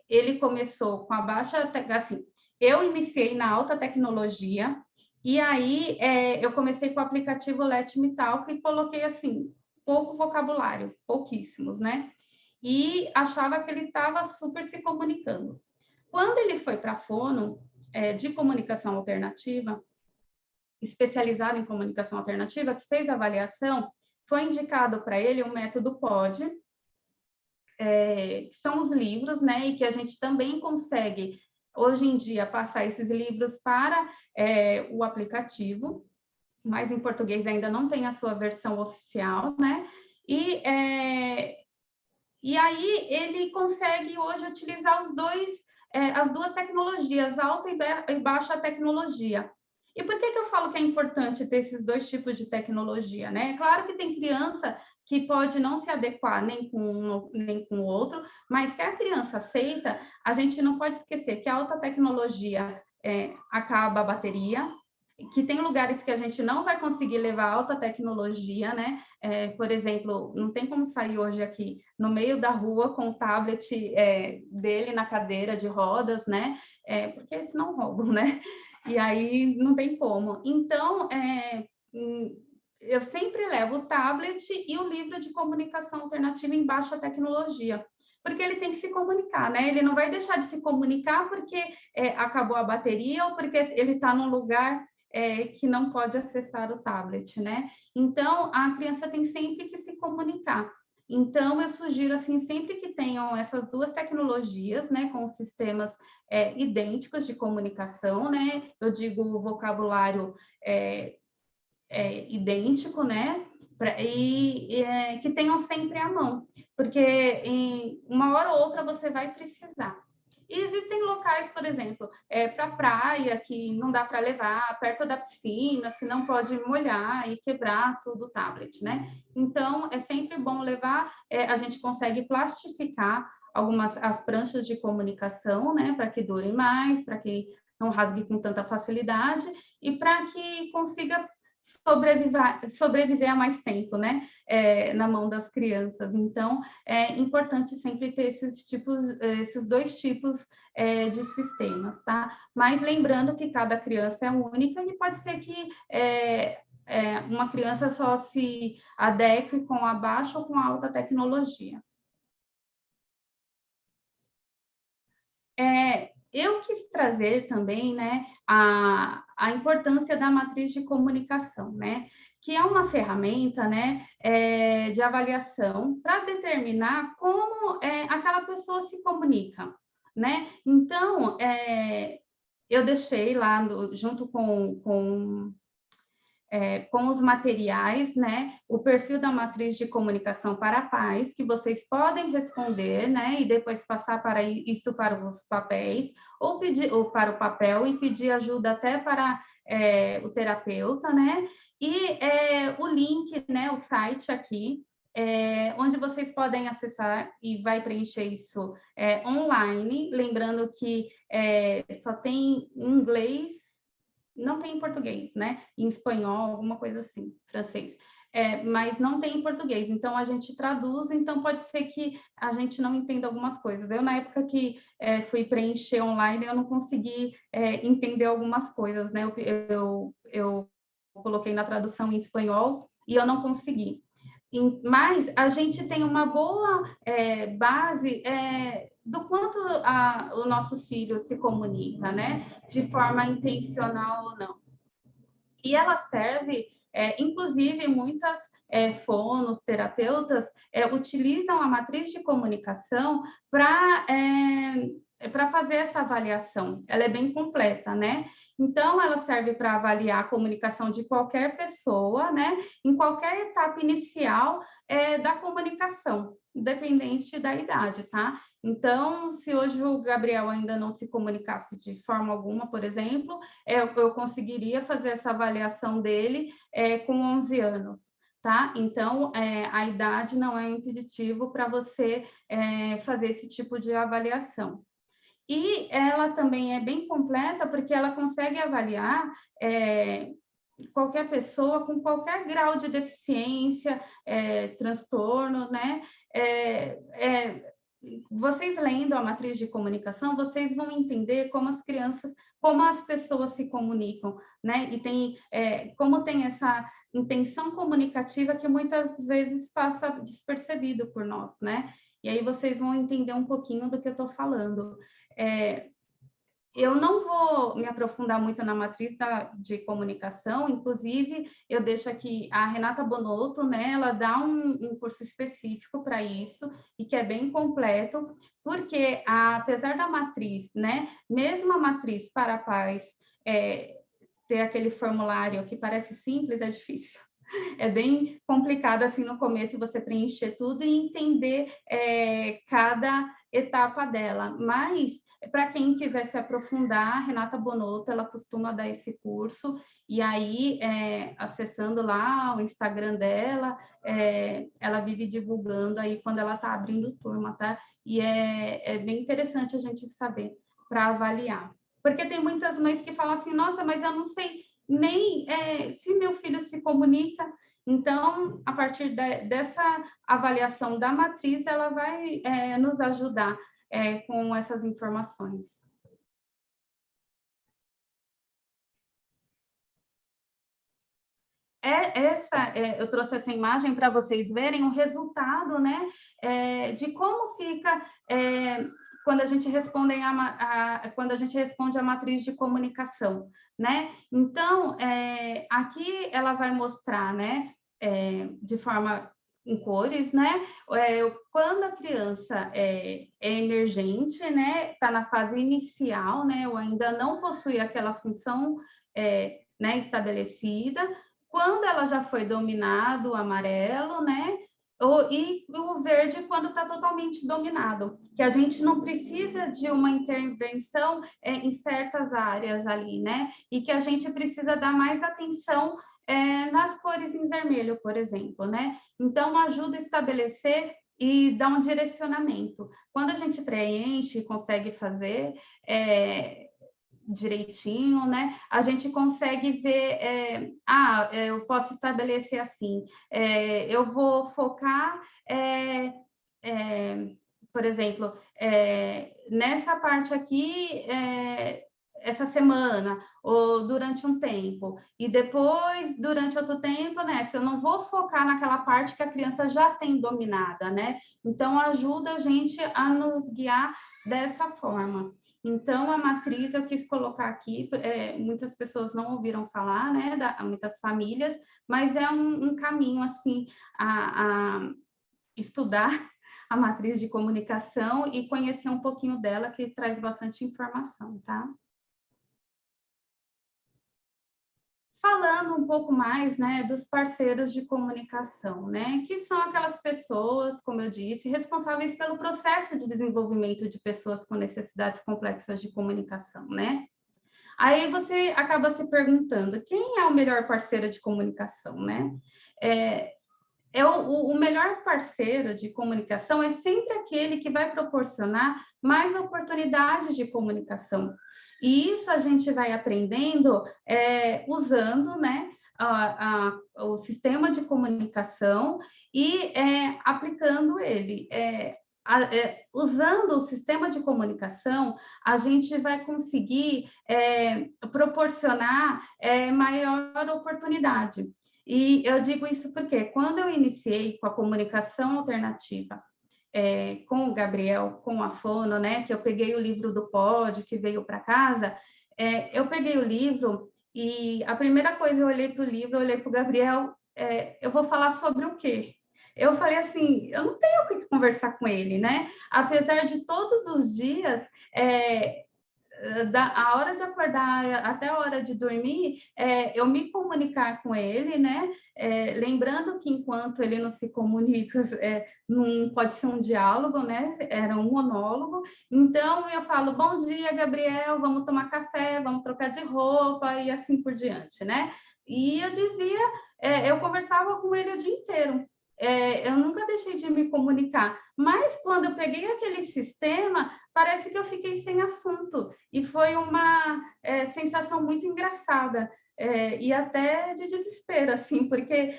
ele começou com a baixa, assim, eu iniciei na alta tecnologia e aí eu comecei com o aplicativo Let Me Talk e coloquei assim pouco vocabulário, pouquíssimos, né? E achava que ele estava super se comunicando. Quando ele foi para a Fono, de comunicação alternativa, especializado em comunicação alternativa, que fez a avaliação, foi indicado para ele o método POD, que são os livros, né, e que a gente também consegue, hoje em dia, passar esses livros para o aplicativo, mas em português ainda não tem a sua versão oficial, né, e aí ele consegue hoje utilizar as duas tecnologias, alta e baixa tecnologia. E por que eu falo que é importante ter esses dois tipos de tecnologia, né? Claro que tem criança que pode não se adequar nem com um nem com o outro, mas se a criança aceita, a gente não pode esquecer que a alta tecnologia acaba a bateria, que tem lugares que a gente não vai conseguir levar alta tecnologia, né? Por exemplo, não tem como sair hoje aqui no meio da rua com o tablet dele na cadeira de rodas, né? Porque senão roubam, né? E aí não tem como. Então, eu sempre levo o tablet e o livro de comunicação alternativa em baixa tecnologia, porque ele tem que se comunicar, né? Ele não vai deixar de se comunicar porque acabou a bateria ou porque ele está num lugar que não pode acessar o tablet, né? Então, a criança tem sempre que se comunicar. Então, eu sugiro, assim, sempre que tenham essas duas tecnologias, né, com sistemas idênticos de comunicação, né? Eu digo o vocabulário idêntico, né? E que tenham sempre à mão, porque em uma hora ou outra você vai precisar. E existem locais, por exemplo, para praia, que não dá para levar, perto da piscina, se não pode molhar e quebrar tudo o tablet, né? Então, é sempre bom levar, a gente consegue plastificar as pranchas de comunicação, né? Para que durem mais, para que não rasgue com tanta facilidade e para que consiga sobreviver a mais tempo, né? Na mão das crianças. Então, é importante sempre ter esses dois tipos de sistemas, tá? Mas lembrando que cada criança é única e pode ser que uma criança só se adeque com a baixa ou com a alta tecnologia. Eu quis trazer também, né, a importância da matriz de comunicação, né, que é uma ferramenta, né, de avaliação para determinar como aquela pessoa se comunica, né? Então, eu deixei lá junto com os materiais, né? O perfil da matriz de comunicação para pais, que vocês podem responder, né? E depois passar isso para os papéis, ou para o papel e pedir ajuda até para o terapeuta, né? E o link, né? O site aqui, onde vocês podem acessar e vai preencher isso online, lembrando que só tem em inglês, não tem em português, né? Em espanhol, alguma coisa assim, francês. Mas não tem em português, então a gente traduz, então pode ser que a gente não entenda algumas coisas. Eu, na época que fui preencher online, eu não consegui entender algumas coisas, né? Eu coloquei na tradução em espanhol e eu não consegui. Mas a gente tem uma boa base do quanto o nosso filho se comunica, né? De forma intencional ou não. E ela serve, inclusive, muitas fonos, terapeutas, utilizam a matriz de comunicação para fazer essa avaliação. Ela é bem completa, né? Então, ela serve para avaliar a comunicação de qualquer pessoa, né? Em qualquer etapa inicial da comunicação, independente da idade, tá? Então, se hoje o Gabriel ainda não se comunicasse de forma alguma, por exemplo, eu conseguiria fazer essa avaliação dele com 11 anos. Tá? Então, a idade não é impeditivo para você fazer esse tipo de avaliação. E ela também é bem completa porque ela consegue avaliar qualquer pessoa com qualquer grau de deficiência, transtorno, né? Vocês lendo a matriz de comunicação, vocês vão entender como as crianças, como as pessoas se comunicam, né? E como tem essa intenção comunicativa que muitas vezes passa despercebido por nós, né? E aí vocês vão entender um pouquinho do que eu estou falando. Eu não vou me aprofundar muito na matriz de comunicação, inclusive eu deixo aqui a Renata Bonotto, né, ela dá um curso específico para isso, e que é bem completo, porque apesar da matriz, né, mesmo a matriz para pais ter aquele formulário que parece simples, é difícil. É bem complicado assim no começo você preencher tudo e entender cada etapa dela, mas para quem quiser se aprofundar, a Renata Bonotto, ela costuma dar esse curso, e aí, acessando lá o Instagram dela, ela vive divulgando aí quando ela está abrindo turma, tá? E é bem interessante a gente saber para avaliar. Porque tem muitas mães que falam assim, nossa, mas eu não sei nem se meu filho se comunica. Então, a partir dessa avaliação da matriz, ela vai nos ajudar com essas informações. Eu trouxe essa imagem para vocês verem o resultado, né, de como fica quando a gente responde a matriz de comunicação, né? Então, aqui ela vai mostrar, né, de forma em cores, né? Quando a criança é emergente, né, está na fase inicial, né, ou ainda não possui aquela função né, estabelecida. Quando ela já foi dominado, o amarelo, né? E o verde quando está totalmente dominado, que a gente não precisa de uma intervenção em certas áreas ali, né? E que a gente precisa dar mais atenção nas cores em vermelho, por exemplo, né? Então, ajuda a estabelecer e dar um direcionamento. Quando a gente preenche e consegue fazer direitinho, né? A gente consegue ver, eu posso estabelecer assim, eu vou focar, por exemplo, nessa parte aqui, essa semana, ou durante um tempo, e depois, durante outro tempo, né? Se eu não vou focar naquela parte que a criança já tem dominada, né? Então, ajuda a gente a nos guiar dessa forma. Então, a matriz eu quis colocar aqui, muitas pessoas não ouviram falar, né, muitas famílias, mas é um caminho, assim, a estudar a matriz de comunicação e conhecer um pouquinho dela, que traz bastante informação, tá? Falando um pouco mais, né, dos parceiros de comunicação, né, que são aquelas pessoas, como eu disse, responsáveis pelo processo de desenvolvimento de pessoas com necessidades complexas de comunicação, né? Aí você acaba se perguntando, quem é o melhor parceiro de comunicação, né? O melhor parceiro de comunicação é sempre aquele que vai proporcionar mais oportunidades de comunicação. E isso a gente vai aprendendo usando, né, o sistema de comunicação e aplicando ele. Usando o sistema de comunicação, a gente vai conseguir proporcionar maior oportunidade. E eu digo isso porque quando eu iniciei com a comunicação alternativa, com o Gabriel, com a Fono, né, que eu peguei o livro do POD, que veio para casa, eu peguei o livro e a primeira coisa, eu olhei para o livro, eu olhei para o Gabriel, eu vou falar sobre o quê? Eu falei assim, eu não tenho o que conversar com ele, né? Apesar de todos os dias a hora de acordar até a hora de dormir, eu me comunicar com ele, né? Lembrando que enquanto ele não se comunica, não pode ser um diálogo, né? Era um monólogo. Então, eu falo, bom dia, Gabriel, vamos tomar café, vamos trocar de roupa e assim por diante, né? E eu dizia, eu conversava com ele o dia inteiro. Eu nunca deixei de me comunicar, mas quando eu peguei aquele sistema, parece que eu fiquei sem assunto, e foi uma sensação muito engraçada, e até de desespero, assim, porque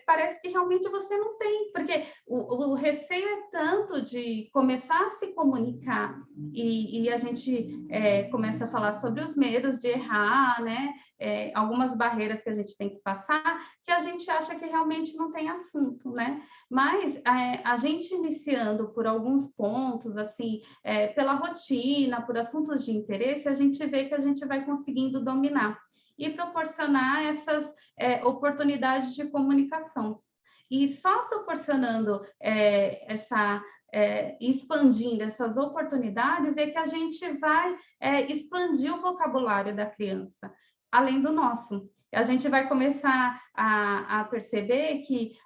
parece que realmente você não tem, porque o receio é tanto de começar a se comunicar, e a gente começa a falar sobre os medos de errar, né? Algumas barreiras que a gente tem que passar, que a gente acha que realmente não tem assunto, né? Mas a gente iniciando por alguns pontos, assim, pela rotina, por assuntos de interesse, a gente vê que a gente vai conseguindo dominar e proporcionar essas oportunidades de comunicação. E só proporcionando expandindo essas oportunidades é que a gente vai expandir o vocabulário da criança, além do nosso. A gente vai começar a perceber que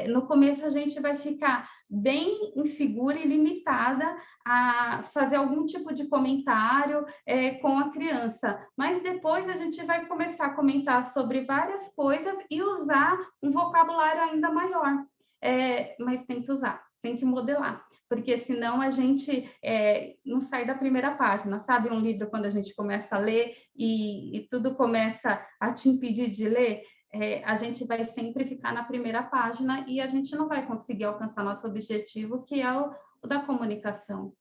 no começo a gente vai ficar bem insegura e limitada a fazer algum tipo de comentário com a criança, mas depois a gente vai começar a comentar sobre várias coisas e usar um vocabulário ainda maior. Mas tem que usar, tem que modelar, porque senão a gente não sai da primeira página, sabe? Um livro, quando a gente começa a ler e tudo começa a te impedir de ler, a gente vai sempre ficar na primeira página e a gente não vai conseguir alcançar nosso objetivo, que é o da comunicação.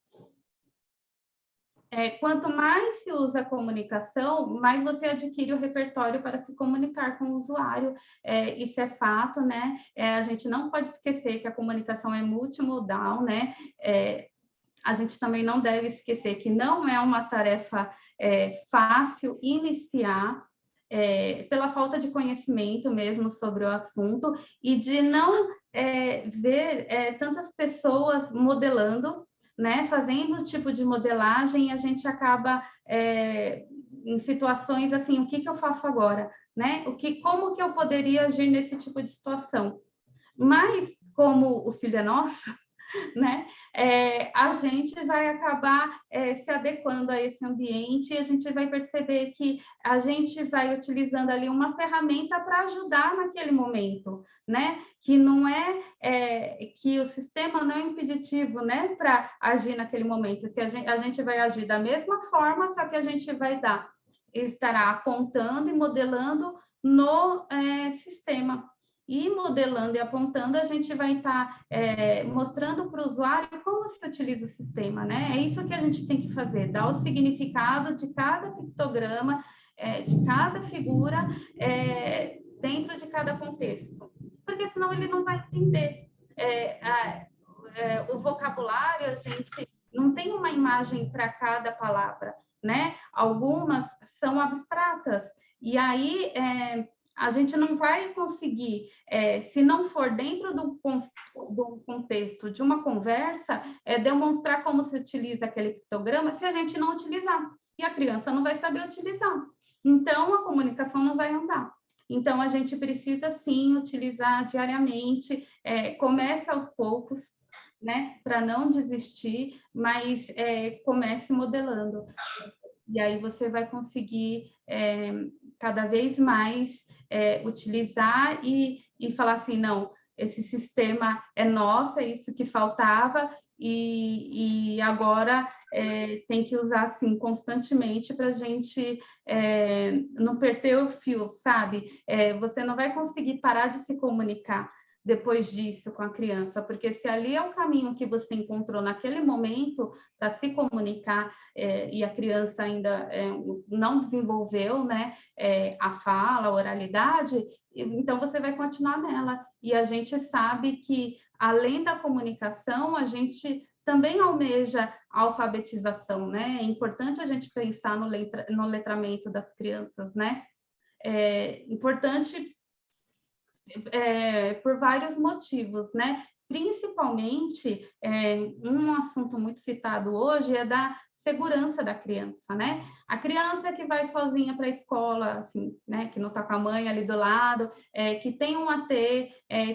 Quanto mais se usa a comunicação, mais você adquire o repertório para se comunicar com o usuário. Isso é fato, né? A gente não pode esquecer que a comunicação é multimodal, né? A gente também não deve esquecer que não é uma tarefa fácil iniciar, pela falta de conhecimento mesmo sobre o assunto e de não ver tantas pessoas modelando, né, fazendo tipo de modelagem, a gente acaba em situações assim, o que eu faço agora, né? Como que eu poderia agir nesse tipo de situação? Mas como o filho é nosso, né? A gente vai acabar se adequando a esse ambiente e a gente vai perceber que a gente vai utilizando ali uma ferramenta para ajudar naquele momento, né? Que não que o sistema não é impeditivo, né? Para agir naquele momento. Se a gente vai agir da mesma forma, só que a gente vai estará apontando e modelando no sistema. E modelando e apontando, a gente vai estar mostrando para o usuário como se utiliza o sistema, né? É isso que a gente tem que fazer, dar o significado de cada pictograma, de cada figura, dentro de cada contexto. Porque senão ele não vai entender. O vocabulário, a gente não tem uma imagem para cada palavra, né? Algumas são abstratas. E aí a gente não vai conseguir, se não for dentro do contexto de uma conversa, demonstrar como se utiliza aquele pictograma se a gente não utilizar. E a criança não vai saber utilizar. Então, a comunicação não vai andar. Então, a gente precisa, sim, utilizar diariamente, comece aos poucos, né, para não desistir, mas comece modelando. E aí você vai conseguir cada vez mais utilizar e falar assim, não, esse sistema é nosso, é isso que faltava, e agora tem que usar assim constantemente para a gente não perder o fio, sabe? Você não vai conseguir parar de se comunicar depois disso com a criança, porque se ali é o caminho que você encontrou naquele momento para se comunicar e a criança ainda não desenvolveu, né, a fala, a oralidade, então você vai continuar nela. E a gente sabe que, além da comunicação, a gente também almeja a alfabetização, né? É importante a gente pensar no letramento das crianças, né? É importante por vários motivos, né? Principalmente, um assunto muito citado hoje é da segurança da criança, né? A criança que vai sozinha para a escola, assim, né? Que não está com a mãe ali do lado, que tem um AT,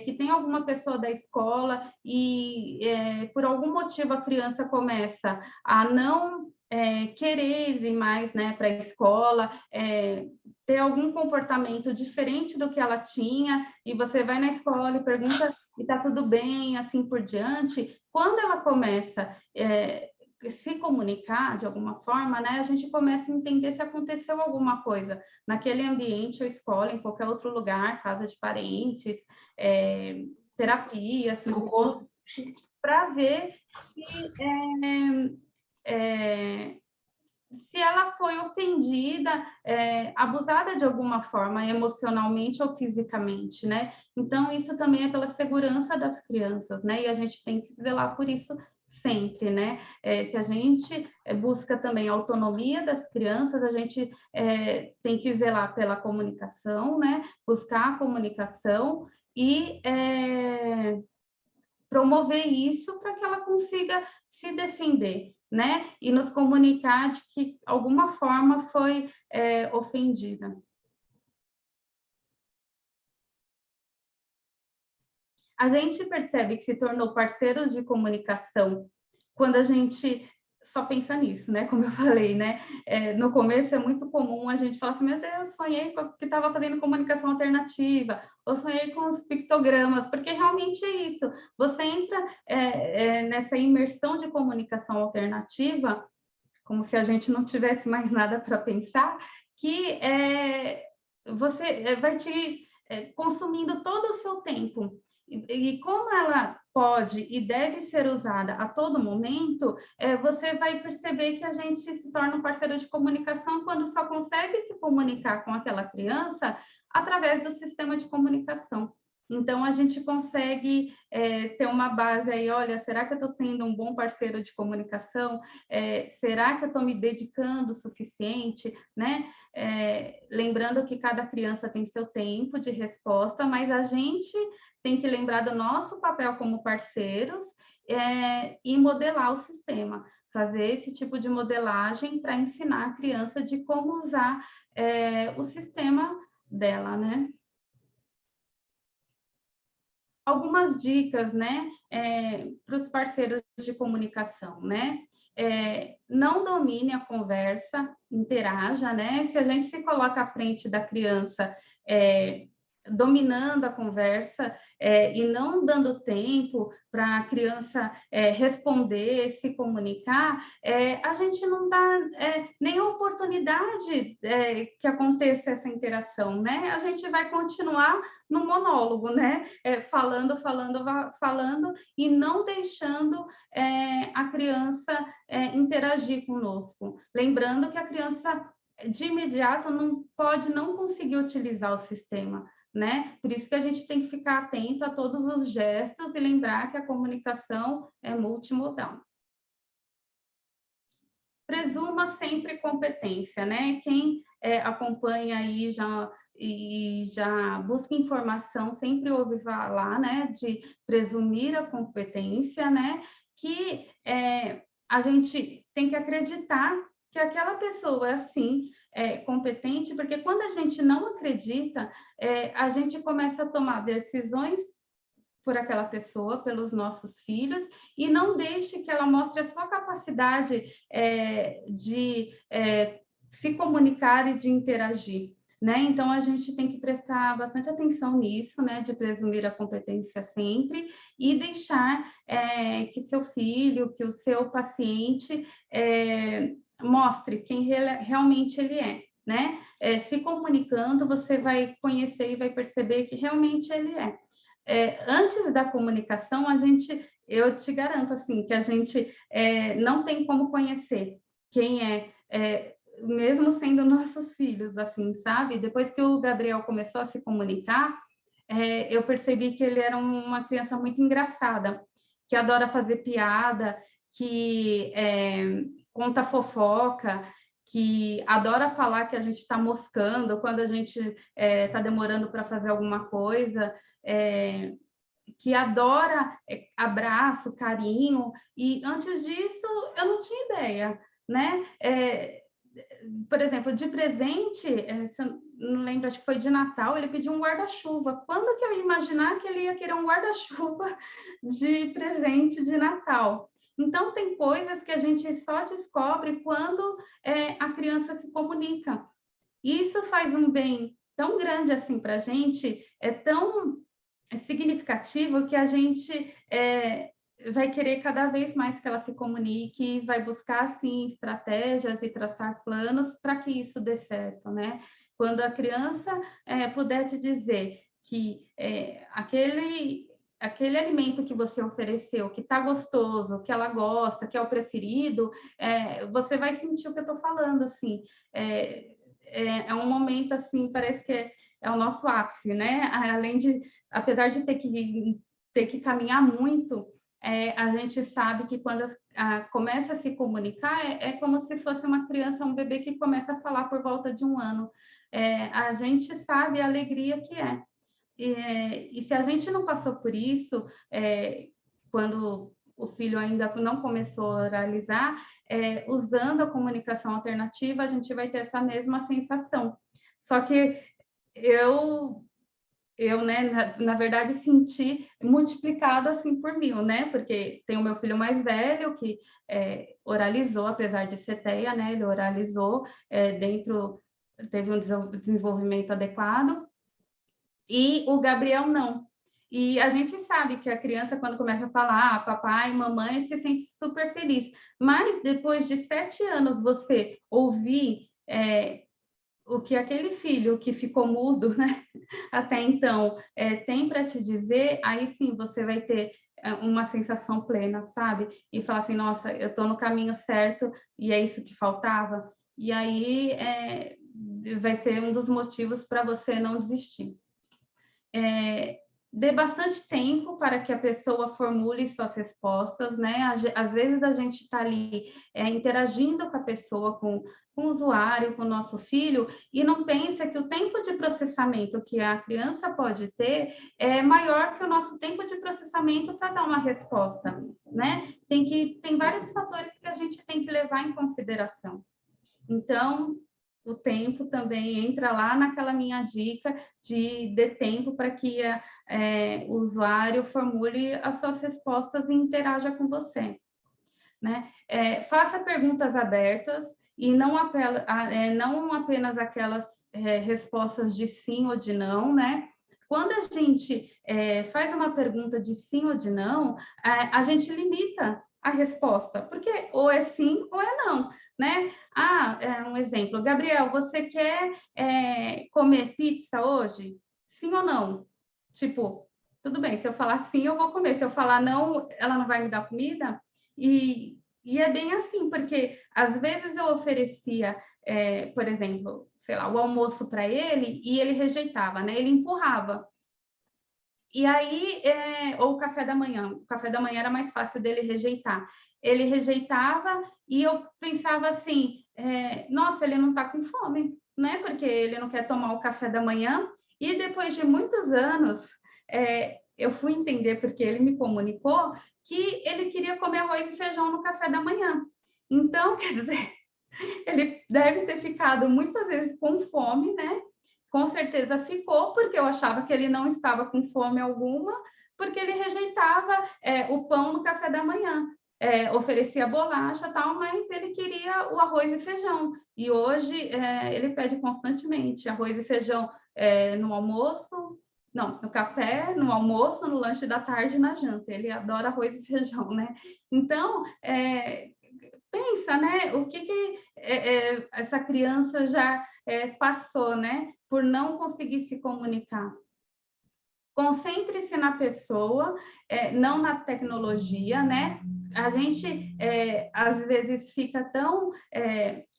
que tem alguma pessoa da escola e por algum motivo a criança começa a não querer ir mais, né, para a escola, ter algum comportamento diferente do que ela tinha, e você vai na escola e pergunta e está tudo bem, assim por diante. Quando ela começa se comunicar de alguma forma, né, a gente começa a entender se aconteceu alguma coisa naquele ambiente ou escola, em qualquer outro lugar, casa de parentes, terapia, assim, para ver se ela foi ofendida, abusada de alguma forma, emocionalmente ou fisicamente, né? Então, isso também é pela segurança das crianças, né? E a gente tem que zelar por isso sempre, né? Se a gente busca também a autonomia das crianças, a gente tem que zelar pela comunicação, né? Buscar a comunicação e promover isso para que ela consiga se defender, né? E nos comunicar de que alguma forma foi ofendida. A gente percebe que se tornou parceiros de comunicação quando a gente só pensa nisso, né? Como eu falei, né? No começo é muito comum a gente falar assim, meu Deus, sonhei que estava fazendo comunicação alternativa, ou sonhei com os pictogramas, porque realmente é isso. Você entra nessa imersão de comunicação alternativa, como se a gente não tivesse mais nada para pensar, que você vai te consumindo todo o seu tempo. E como ela pode e deve ser usada a todo momento, você vai perceber que a gente se torna um parceiro de comunicação quando só consegue se comunicar com aquela criança através do sistema de comunicação. Então, a gente consegue ter uma base aí, olha, será que eu estou sendo um bom parceiro de comunicação? Será que eu estou me dedicando o suficiente? Né? Lembrando que cada criança tem seu tempo de resposta, mas a gente tem que lembrar do nosso papel como parceiros e modelar o sistema. Fazer esse tipo de modelagem para ensinar a criança de como usar o sistema dela, né? Algumas dicas, né, para os parceiros de comunicação, né? Não domine a conversa, interaja, né? Se a gente se coloca à frente da criança, dominando a conversa e não dando tempo para a criança responder, se comunicar, a gente não dá nem a oportunidade que aconteça essa interação, né? A gente vai continuar no monólogo, né? Falando e não deixando a criança interagir conosco. Lembrando que a criança, de imediato, pode não conseguir utilizar o sistema, né? Por isso que a gente tem que ficar atento a todos os gestos e lembrar que a comunicação é multimodal. Presuma sempre competência, né? Quem acompanha aí já busca informação, sempre ouve falar, né, de presumir a competência, né, que a gente tem que acreditar que aquela pessoa é, assim, competente, porque quando a gente não acredita, a gente começa a tomar decisões por aquela pessoa, pelos nossos filhos, e não deixe que ela mostre a sua capacidade de se comunicar e de interagir, né? Então, a gente tem que prestar bastante atenção nisso, né? De presumir a competência sempre e deixar que seu filho, que o seu paciente mostre quem realmente ele é, né? Se comunicando, você vai conhecer e vai perceber que realmente ele é. Antes da comunicação, eu te garanto assim que a gente não tem como conhecer quem mesmo sendo nossos filhos, assim, sabe? Depois que o Gabriel começou a se comunicar, eu percebi que ele era uma criança muito engraçada, que adora fazer piada, que conta fofoca, que adora falar que a gente está moscando quando a gente está demorando para fazer alguma coisa, que adora abraço, carinho, e antes disso eu não tinha ideia, né? Por exemplo, de presente, se eu não lembro, acho que foi de Natal, ele pediu um guarda-chuva. Quando que eu ia imaginar que ele ia querer um guarda-chuva de presente de Natal? Então, tem coisas que a gente só descobre quando a criança se comunica. E isso faz um bem tão grande assim para a gente, é tão significativo que a gente vai querer cada vez mais que ela se comunique, vai buscar, assim, estratégias e traçar planos para que isso dê certo, né? Quando a criança puder te dizer que aquele alimento que você ofereceu, que está gostoso, que ela gosta, que é o preferido, você vai sentir o que eu estou falando, assim. É um momento, assim, parece que é o nosso ápice, né? Além de, apesar de ter que caminhar muito, a gente sabe que quando começa a se comunicar, é como se fosse uma criança, um bebê que começa a falar por volta de 1 ano. A gente sabe a alegria que é. E se a gente não passou por isso, quando o filho ainda não começou a oralizar, usando a comunicação alternativa, a gente vai ter essa mesma sensação. Só que eu né, na verdade, senti multiplicado assim por 1000, né? Porque tem o meu filho mais velho que oralizou, apesar de ser TEA, né? Ele oralizou teve um desenvolvimento adequado, e o Gabriel não. E a gente sabe que a criança, quando começa a falar papai, mamãe, se sente super feliz. Mas depois de 7 anos, você ouvir o que aquele filho que ficou mudo, né, até então, tem para te dizer, aí sim você vai ter uma sensação plena, sabe? E falar assim, nossa, eu estou no caminho certo e é isso que faltava. E aí vai ser um dos motivos para você não desistir. Dê bastante tempo para que a pessoa formule suas respostas, né? Às vezes a gente está ali interagindo com a pessoa, com o usuário, com o nosso filho, e não pensa que o tempo de processamento que a criança pode ter é maior que o nosso tempo de processamento para dar uma resposta, né? Tem vários fatores que a gente tem que levar em consideração. Então, o tempo também entra lá naquela minha dica de dê tempo para que o usuário formule as suas respostas e interaja com você, né? Faça perguntas abertas e não apenas aquelas respostas de sim ou de não, né? Quando a gente faz uma pergunta de sim ou de não, a gente limita a resposta, porque ou é sim ou é não, né? Um exemplo, Gabriel, você quer comer pizza hoje? Sim ou não? Tipo, tudo bem, se eu falar sim, eu vou comer. Se eu falar não, ela não vai me dar comida? E é bem assim, porque às vezes eu oferecia, por exemplo, sei lá, o almoço para ele e ele rejeitava, né? Ele empurrava. E aí, ou o café da manhã era mais fácil dele rejeitar. Ele rejeitava e eu pensava assim, nossa, ele não está com fome, né? Porque ele não quer tomar o café da manhã. E depois de muitos anos, eu fui entender, porque ele me comunicou, que ele queria comer arroz e feijão no café da manhã. Então, quer dizer, ele deve ter ficado muitas vezes com fome, né? Com certeza ficou, porque eu achava que ele não estava com fome alguma, porque ele rejeitava o pão no café da manhã. Oferecia bolacha e tal, mas ele queria o arroz e feijão. E hoje ele pede constantemente arroz e feijão no almoço, não, no café, no almoço, no lanche da tarde e na janta. Ele adora arroz e feijão, né? Então, pensa, né? O que essa criança já passou, né? Por não conseguir se comunicar. Concentre-se na pessoa, não na tecnologia, né? A gente, às vezes, fica tão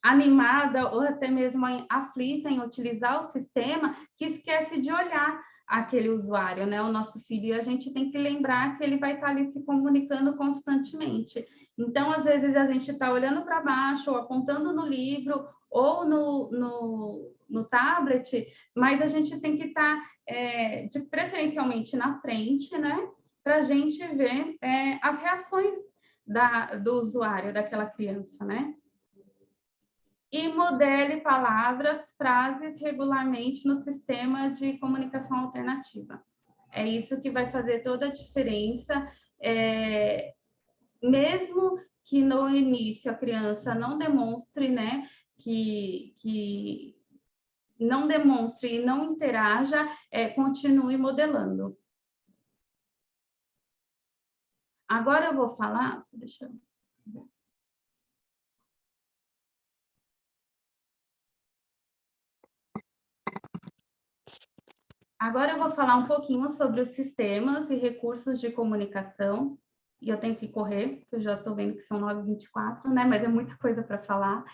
animada ou até mesmo aflita em utilizar o sistema que esquece de olhar aquele usuário, né? O nosso filho, e a gente tem que lembrar que ele vai estar ali se comunicando constantemente. Então, às vezes, a gente está olhando para baixo, ou apontando no livro, ou no tablet, mas a gente tem que estar preferencialmente na frente, né? Para a gente ver as reações do usuário, daquela criança, né? e modele palavras, frases regularmente no sistema de comunicação alternativa. É isso que vai fazer toda a diferença, mesmo que no início a criança não demonstre, né, que não demonstre e não interaja, continue modelando. Agora eu vou falar, deixa eu ver. Agora eu vou falar um pouquinho sobre os sistemas e recursos de comunicação, e eu tenho que correr, porque eu já estou vendo que são 9h24, né? Mas é muita coisa para falar.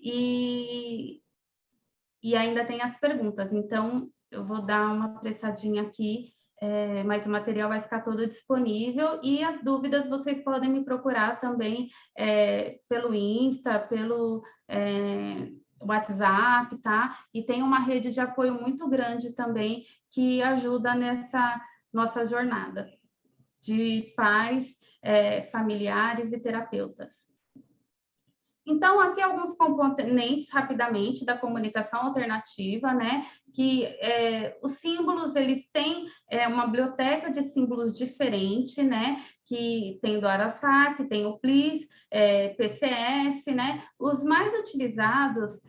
E ainda tem as perguntas, então eu vou dar uma apressadinha aqui, mas o material vai ficar todo disponível, e as dúvidas vocês podem me procurar também pelo Insta, pelo WhatsApp, tá? E tem uma rede de apoio muito grande também que ajuda nessa nossa jornada de pais, familiares e terapeutas. Então, aqui alguns componentes, rapidamente, da comunicação alternativa, né? Que os símbolos, eles têm uma biblioteca de símbolos diferente, né? Que tem do Arasaki, tem o PLIS, PCS, né? Os mais utilizados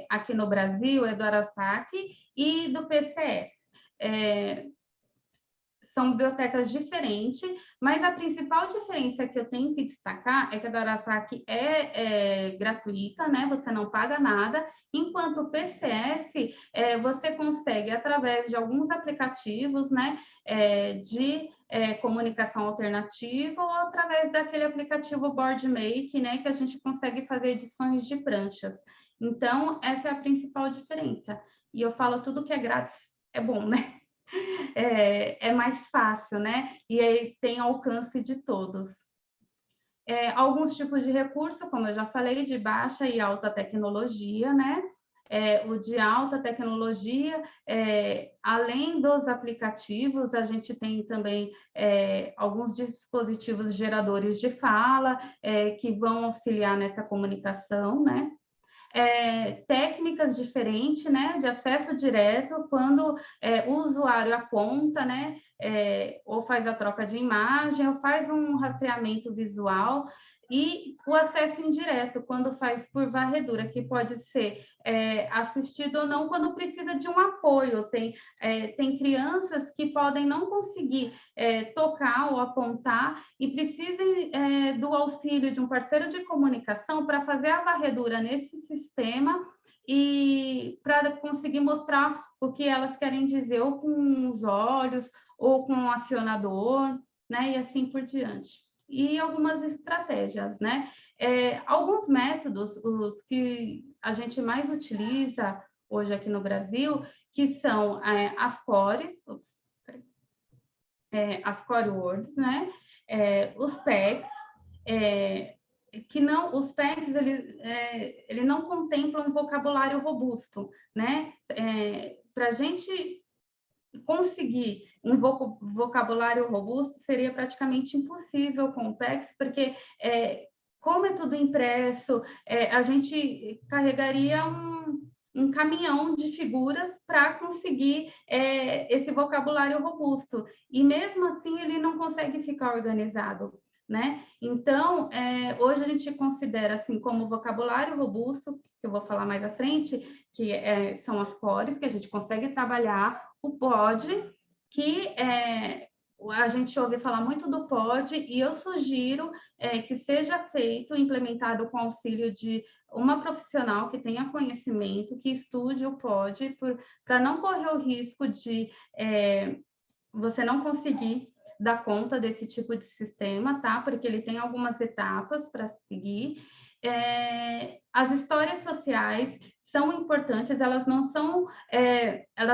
aqui no Brasil é do Arasaki e do PCS. São bibliotecas diferentes, mas a principal diferença que eu tenho que destacar é que a do Arasaki é gratuita, né? Você não paga nada, enquanto o PCS você consegue, através de alguns aplicativos, né, de comunicação alternativa, ou através daquele aplicativo BoardMake, né, que a gente consegue fazer edições de pranchas. Então, essa é a principal diferença. E eu falo, tudo que é grátis é bom, né? É mais fácil, né? E aí tem alcance de todos. Alguns tipos de recurso, como eu já falei, de baixa e alta tecnologia, né? O de alta tecnologia, além dos aplicativos, a gente tem também alguns dispositivos geradores de fala, que vão auxiliar nessa comunicação, né? Técnicas diferentes, né, de acesso direto, quando o usuário aponta, né, ou faz a troca de imagem, ou faz um rastreamento visual, e o acesso indireto, quando faz por varredura, que pode ser assistido ou não, quando precisa de um apoio. Tem crianças que podem não conseguir tocar ou apontar e precisem do auxílio de um parceiro de comunicação para fazer a varredura nesse sistema e para conseguir mostrar o que elas querem dizer, ou com os olhos, ou com um acionador, né, e assim por diante. E algumas estratégias, né? Alguns métodos, os que a gente mais utiliza hoje aqui no Brasil, que são as cores, as core words, né? Os PECs, que não, os PECs, ele não contemplam um vocabulário robusto, né? Para a gente conseguir um vocabulário robusto seria praticamente impossível com o PECs, porque como é tudo impresso, a gente carregaria um caminhão de figuras para conseguir esse vocabulário robusto, e mesmo assim ele não consegue ficar organizado, né? Então, hoje a gente considera assim como vocabulário robusto, que eu vou falar mais à frente, que são as cores, que a gente consegue trabalhar, o POD, que a gente ouve falar muito do POD, e eu sugiro que seja feito, implementado com auxílio de uma profissional que tenha conhecimento, que estude o POD, para não correr o risco de você não conseguir dar conta desse tipo de sistema, tá? Porque ele tem algumas etapas para seguir. As histórias sociais são importantes, elas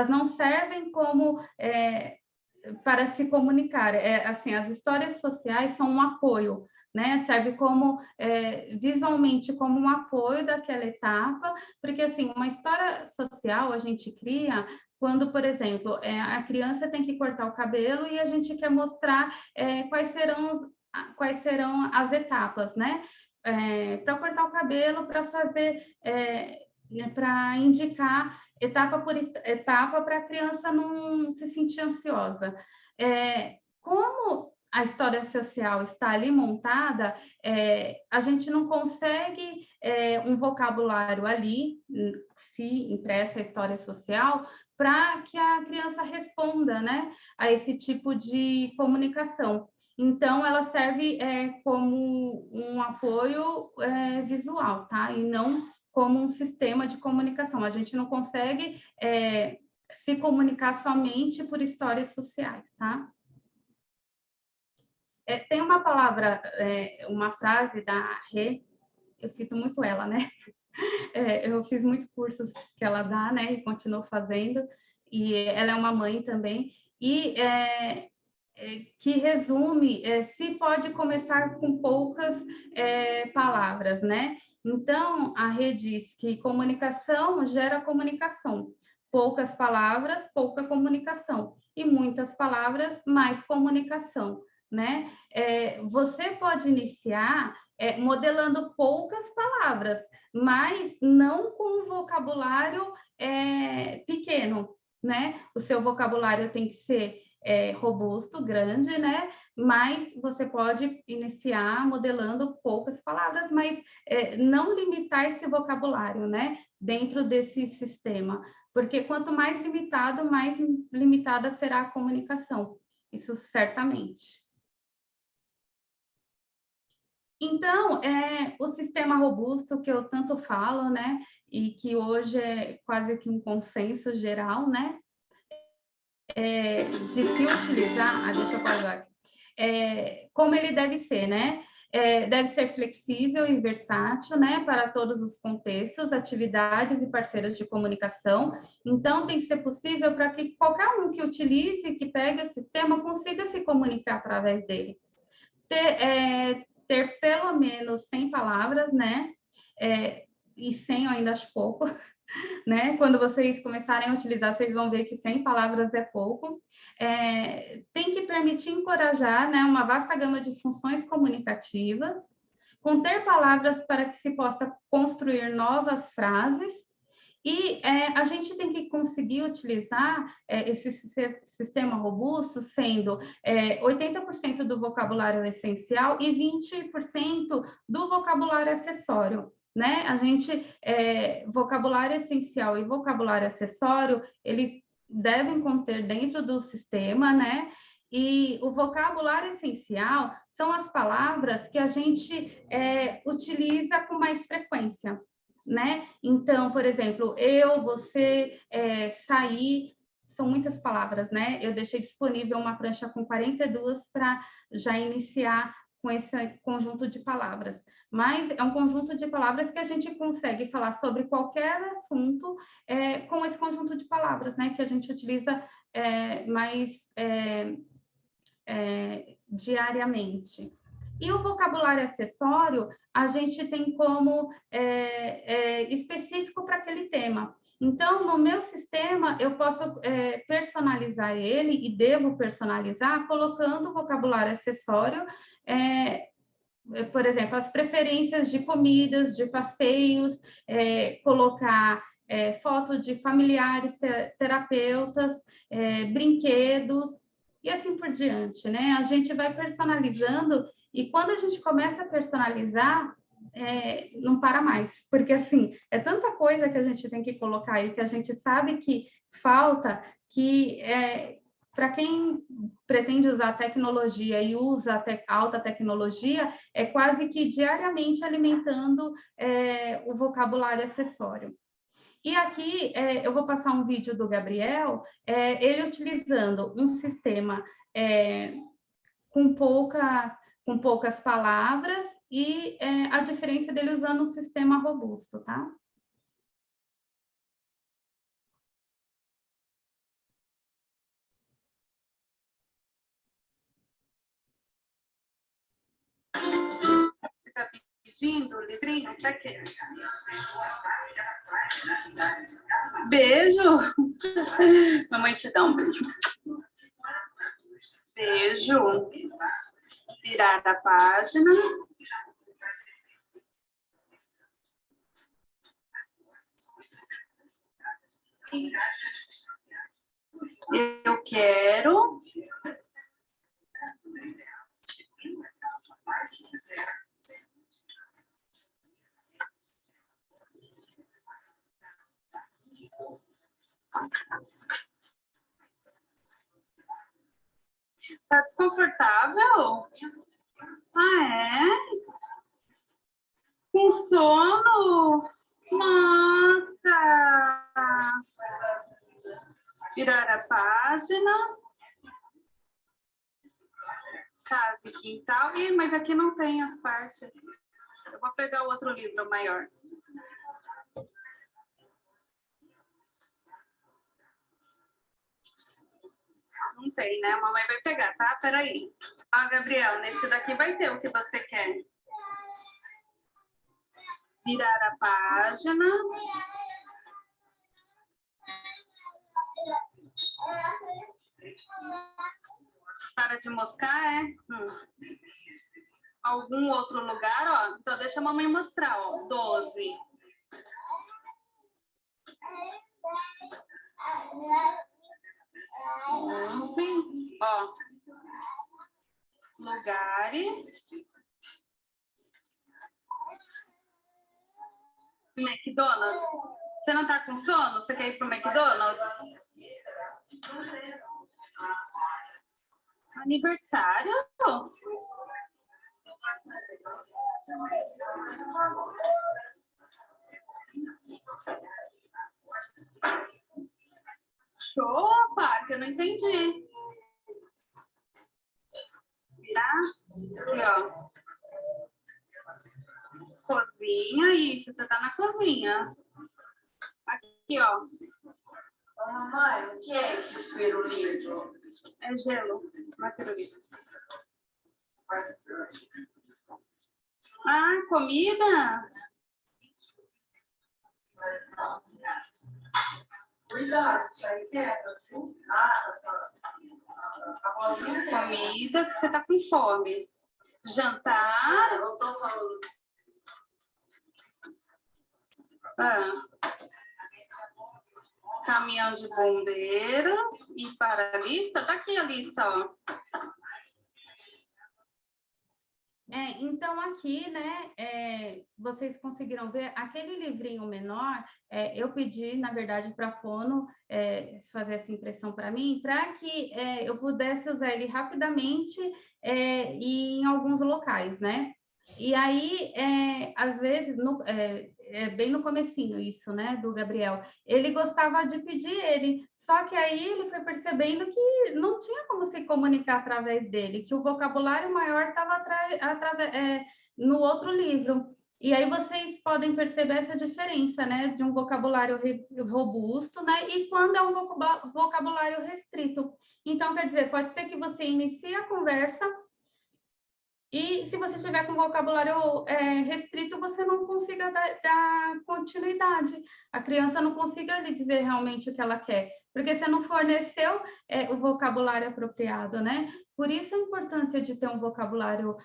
não servem como para se comunicar. Assim, as histórias sociais são um apoio, né? Serve como visualmente como um apoio daquela etapa, porque assim, uma história social a gente cria quando, por exemplo, a criança tem que cortar o cabelo e a gente quer mostrar quais serão as etapas, né? para cortar o cabelo, para fazer, para indicar etapa por etapa para a criança não se sentir ansiosa. Como a história social está ali montada, a gente não consegue um vocabulário ali, se impressa a história social, para que a criança responda, né, a esse tipo de comunicação. Então, ela serve como um apoio visual, tá? E não como um sistema de comunicação. A gente não consegue se comunicar somente por histórias sociais, tá? Tem uma palavra, uma frase da Rê, eu cito muito ela, né? Eu fiz muitos cursos que ela dá, né? E continuo fazendo. E ela é uma mãe também. E que resume, se pode começar com poucas palavras, né? Então, a Rê diz que comunicação gera comunicação. Poucas palavras, pouca comunicação. E muitas palavras, mais comunicação, né? Você pode iniciar modelando poucas palavras, mas não com um vocabulário pequeno, né? O seu vocabulário tem que ser robusto, grande, né? Mas você pode iniciar modelando poucas palavras, mas não limitar esse vocabulário, né? Dentro desse sistema, porque quanto mais limitado, mais limitada será a comunicação. Isso certamente. Então, o sistema robusto que eu tanto falo, né? E que hoje é quase que um consenso geral, né? De se utilizar, deixa eu pausar aqui, como ele deve ser, né? Deve ser flexível e versátil, né? Para todos os contextos, atividades e parceiros de comunicação. Então, tem que ser possível para que qualquer um que utilize, que pegue o sistema, consiga se comunicar através dele. Ter pelo menos 100 palavras, né? E 100 eu ainda acho pouco, né? Quando vocês começarem a utilizar, vocês vão ver que 100 palavras é pouco. Tem que permitir encorajar, né, uma vasta gama de funções comunicativas, conter palavras para que se possa construir novas frases, e a gente tem que conseguir utilizar esse sistema robusto, sendo 80% do vocabulário essencial e 20% do vocabulário acessório, né? A gente, vocabulário essencial e vocabulário acessório, eles devem conter dentro do sistema, né? E o vocabulário essencial são as palavras que a gente utiliza com mais frequência, né? Então, por exemplo, eu, você, sair, são muitas palavras, né? Eu deixei disponível uma prancha com 42 para já iniciar com esse conjunto de palavras. Mas é um conjunto de palavras que a gente consegue falar sobre qualquer assunto com esse conjunto de palavras, né? Que a gente utiliza mais diariamente. E o vocabulário acessório, a gente tem como específico para aquele tema. Então, no meu sistema, eu posso personalizar ele, e devo personalizar, colocando o vocabulário acessório, por exemplo, as preferências de comidas, de passeios, colocar foto de familiares, terapeutas, brinquedos, e assim por diante, né? A gente vai personalizando, e quando a gente começa a personalizar, não para mais, porque assim, é tanta coisa que a gente tem que colocar aí, que a gente sabe que falta, que para quem pretende usar tecnologia e usa alta tecnologia, é quase que diariamente alimentando o vocabulário acessório. E aqui eu vou passar um vídeo do Gabriel, ele utilizando um sistema com poucas palavras e a diferença dele usando um sistema robusto, tá? Você está pedindo o livrinho? Para quê? Beijo! Mamãe te dá um beijo. Beijo. Virar a página. Eu quero tá desconfortável? Ah, é? Com sono? Nossa! Virar a página. Casa e quintal. Ih, mas aqui não tem as partes. Eu vou pegar o outro livro maior. Não tem, né? A mamãe vai pegar, tá? Peraí. Ó, Gabriel, nesse daqui vai ter o que você quer. Virar a página. Para de moscar, é? Algum outro lugar, ó. Então, deixa a mamãe mostrar, ó. 12. Ó. Lugares. McDonald's. Você não tá com sono? Você quer ir pro McDonald's? Aniversário? Show, Parque, eu não entendi. Virar? Aqui, ó. Cozinha, isso, você tá na cozinha. Aqui, ó. Ô, mamãe, o que é esse pirulito? É gelo, não é pirulito. Ah, comida? Cuidado, isso aí que é Comida, que você tá com fome. Jantar. Eu tô falando. Caminhão de bombeiros e para a lista. Tá aqui a lista, ó. Então, aqui, né, vocês conseguiram ver aquele livrinho menor, eu pedi, na verdade, para a Fono fazer essa impressão para mim, para que eu pudesse usar ele rapidamente e em alguns locais, né? E aí, às vezes, bem no comecinho isso, né, do Gabriel, ele gostava de pedir ele, só que aí ele foi percebendo que não tinha como se comunicar através dele, que o vocabulário maior estava no outro livro. E aí vocês podem perceber essa diferença, né, de um vocabulário robusto, né, e quando é um vocabulário restrito. Então, quer dizer, pode ser que você inicie a conversa e se você tiver com vocabulário restrito, você não consiga dar continuidade. A criança não consiga lhe dizer realmente o que ela quer, porque você não forneceu o vocabulário apropriado, né? Por isso a importância de ter um vocabulário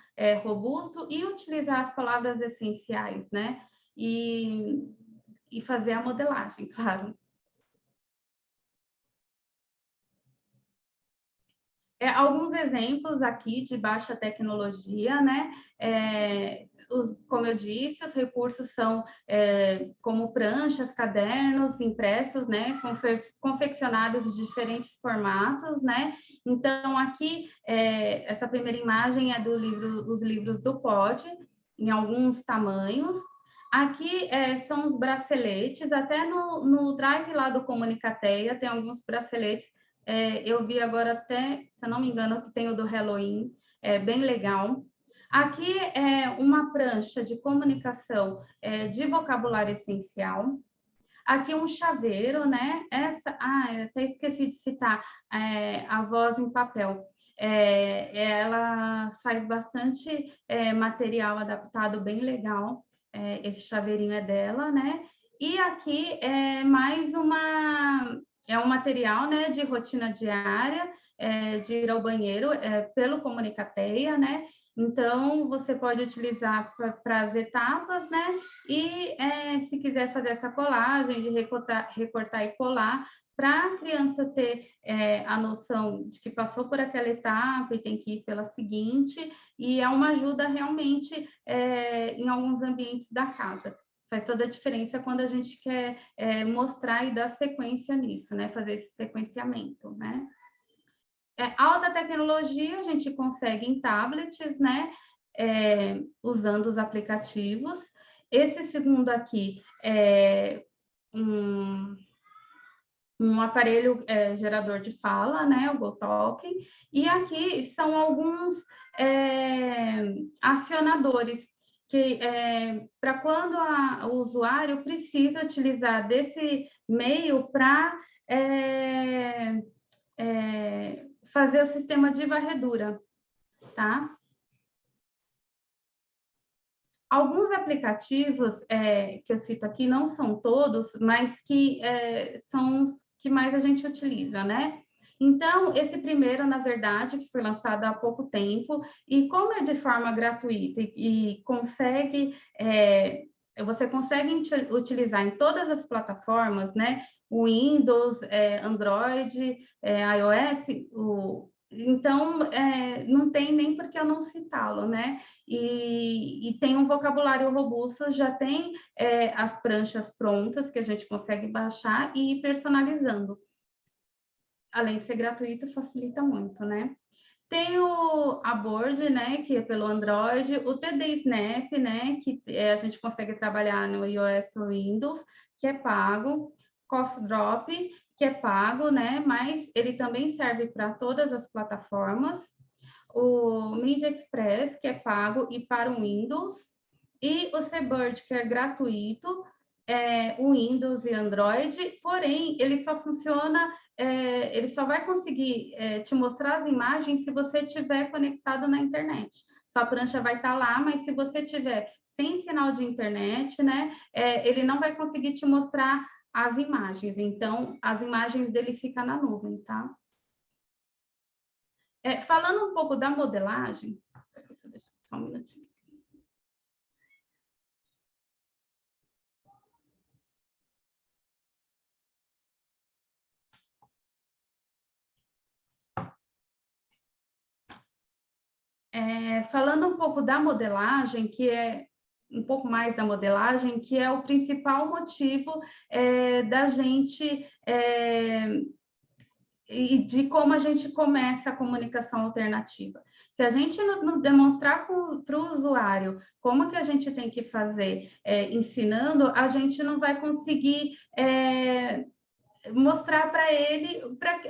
robusto e utilizar as palavras essenciais, né? E fazer a modelagem, claro. Alguns exemplos aqui de baixa tecnologia, né? Como eu disse, os recursos são como pranchas, cadernos impressos, né? Confeccionados de diferentes formatos, né? Então, aqui, essa primeira imagem é dos livros do Pod, em alguns tamanhos. Aqui são os braceletes, até no drive lá do Comunicateia tem alguns braceletes. Eu vi agora até, se eu não me engano, que tem o do Halloween, bem legal. Aqui é uma prancha de comunicação de vocabulário essencial. Aqui um chaveiro, né? Até esqueci de citar a Voz em Papel. Ela faz bastante material adaptado bem legal. Esse chaveirinho é dela, né? E aqui é mais um material, né, de rotina diária, de ir ao banheiro pelo Comunicateia, né? Então, você pode utilizar para as etapas, né? E se quiser fazer essa colagem de recortar e colar, para a criança ter a noção de que passou por aquela etapa e tem que ir pela seguinte, e é uma ajuda realmente em alguns ambientes da casa. Faz toda a diferença quando a gente quer mostrar e dar sequência nisso, né? Fazer esse sequenciamento, né? Alta tecnologia a gente consegue em tablets, né? Usando os aplicativos. Esse segundo aqui é um aparelho gerador de fala, né? O GoTalking. E aqui são alguns acionadores que para quando o usuário precisa utilizar desse meio para fazer o sistema de varredura, tá? Alguns aplicativos que eu cito aqui, não são todos, mas que são os que mais a gente utiliza, né? Então, esse primeiro, na verdade, que foi lançado há pouco tempo, e como é de forma gratuita e consegue, você consegue utilizar em todas as plataformas, né? Windows, Android, iOS, então, não tem nem por que eu não citá-lo, né? E tem um vocabulário robusto, já tem as pranchas prontas que a gente consegue baixar e ir personalizando. Além de ser gratuito, facilita muito, né? Tem a Board, né, que é pelo Android, o TD Snap, né, que a gente consegue trabalhar no iOS ou Windows, que é pago, Cough Drop, que é pago, né, mas ele também serve para todas as plataformas, o Media Express, que é pago e para o Windows, e o Seabird, que é gratuito, o Windows e Android, porém, ele só funciona, ele só vai conseguir te mostrar as imagens se você estiver conectado na internet. Sua prancha vai estar lá, mas se você tiver sem sinal de internet, né, ele não vai conseguir te mostrar as imagens. Então, as imagens dele ficam na nuvem, tá? Falando um pouco da modelagem, deixa só um minutinho. Falando um pouco da modelagem, que é um pouco mais da modelagem, que é o principal motivo da gente e de como a gente começa a comunicação alternativa. Se a gente não demonstrar para o usuário como que a gente tem que fazer ensinando, a gente não vai conseguir mostrar para ele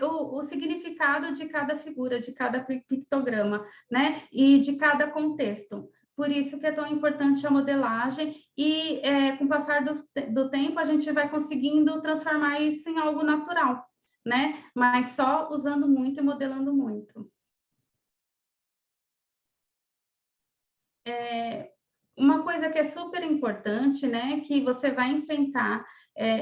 o significado de cada figura, de cada pictograma, né? E de cada contexto. Por isso que é tão importante a modelagem e, com o passar do tempo, a gente vai conseguindo transformar isso em algo natural, né? Mas só usando muito e modelando muito. Uma coisa que é super importante, né? Que você vai enfrentar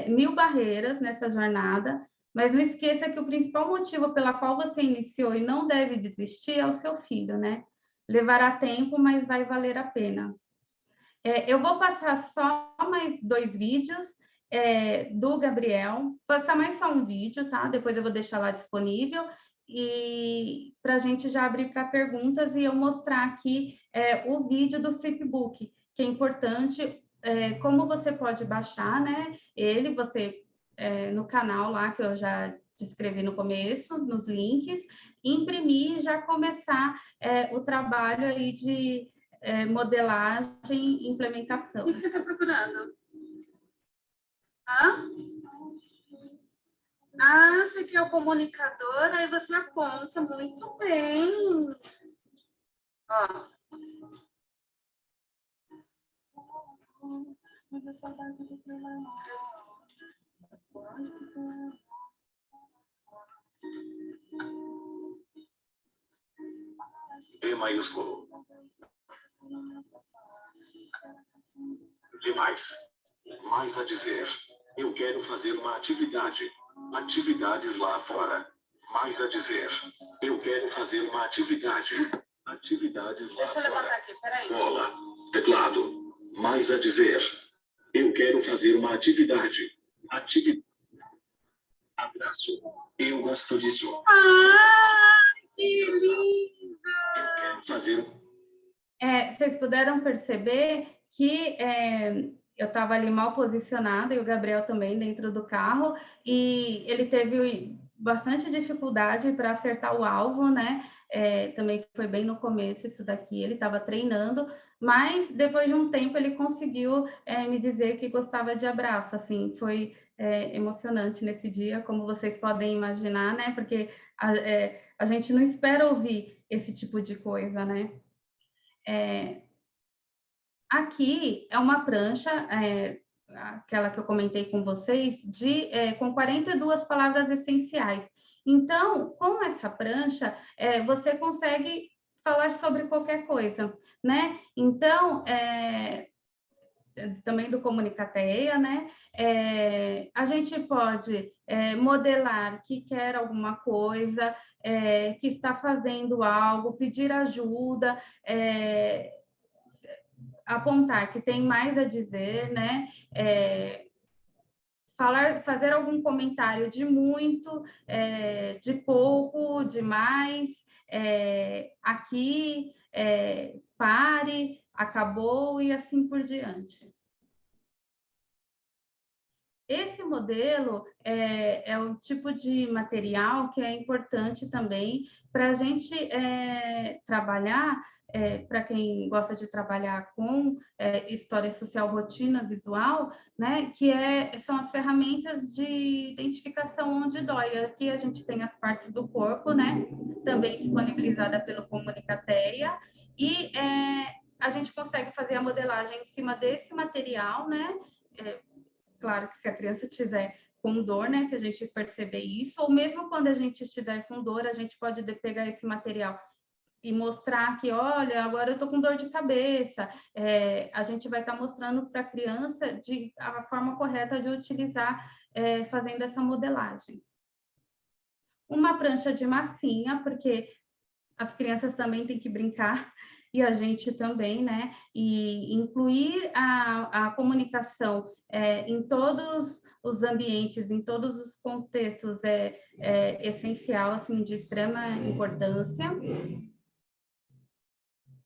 1000 barreiras nessa jornada, mas não esqueça que o principal motivo pela qual você iniciou e não deve desistir é o seu filho, né? Levará tempo, mas vai valer a pena. Eu vou passar só mais 2 vídeos do Gabriel, passar mais só um vídeo, tá? Depois eu vou deixar lá disponível, e para a gente já abrir para perguntas e eu mostrar aqui o vídeo do Flipbook, que é importante, como você pode baixar, né? Você no canal lá que eu já descrevi no começo, nos links, imprimir e já começar o trabalho aí de modelagem e implementação. O que você está procurando? Hã? Ah, você quer o comunicador, aí você aponta muito bem. Ó. E maiúsculo. Demais. Mais a dizer. Eu quero fazer uma atividade. Atividades lá fora. Mais a dizer. Eu quero fazer uma atividade. Atividades lá Deixa eu levantar fora. aqui, peraí. Bola. Teclado. Mais a dizer. Eu quero fazer uma atividade. Abraço. Eu gosto disso. Ai, que lindo! Eu quero fazer. Vocês puderam perceber que eu estava ali mal posicionada e o Gabriel também dentro do carro, e ele teve bastante dificuldade para acertar o alvo, né? Também foi bem no começo isso daqui, ele estava treinando, mas depois de um tempo ele conseguiu me dizer que gostava de abraço, assim, foi emocionante nesse dia, como vocês podem imaginar, né? Porque a gente não espera ouvir esse tipo de coisa, né? Aqui é uma prancha, aquela que eu comentei com vocês, com 42 palavras essenciais. Então, com essa prancha, você consegue falar sobre qualquer coisa, né? Então, também do Comunicateia, né? A gente pode modelar que quer alguma coisa, que está fazendo algo, pedir ajuda, apontar que tem mais a dizer, né? Fazer algum comentário de muito, de pouco, de mais, aqui, pare, acabou e assim por diante. Esse modelo é um tipo de material que é importante também para a gente trabalhar, para quem gosta de trabalhar com história social, rotina visual, né, que são as ferramentas de identificação onde dói. Aqui a gente tem as partes do corpo, né, também disponibilizada pelo Comunicateia, e a gente consegue fazer a modelagem em cima desse material, né, claro que se a criança estiver com dor, né, se a gente perceber isso, ou mesmo quando a gente estiver com dor, a gente pode pegar esse material e mostrar que, olha, agora eu tô com dor de cabeça. A gente vai estar mostrando para a criança a forma correta de utilizar, fazendo essa modelagem. Uma prancha de massinha, porque as crianças também têm que brincar, e a gente também, né? E incluir a comunicação em todos os ambientes, em todos os contextos é essencial, assim, de extrema importância.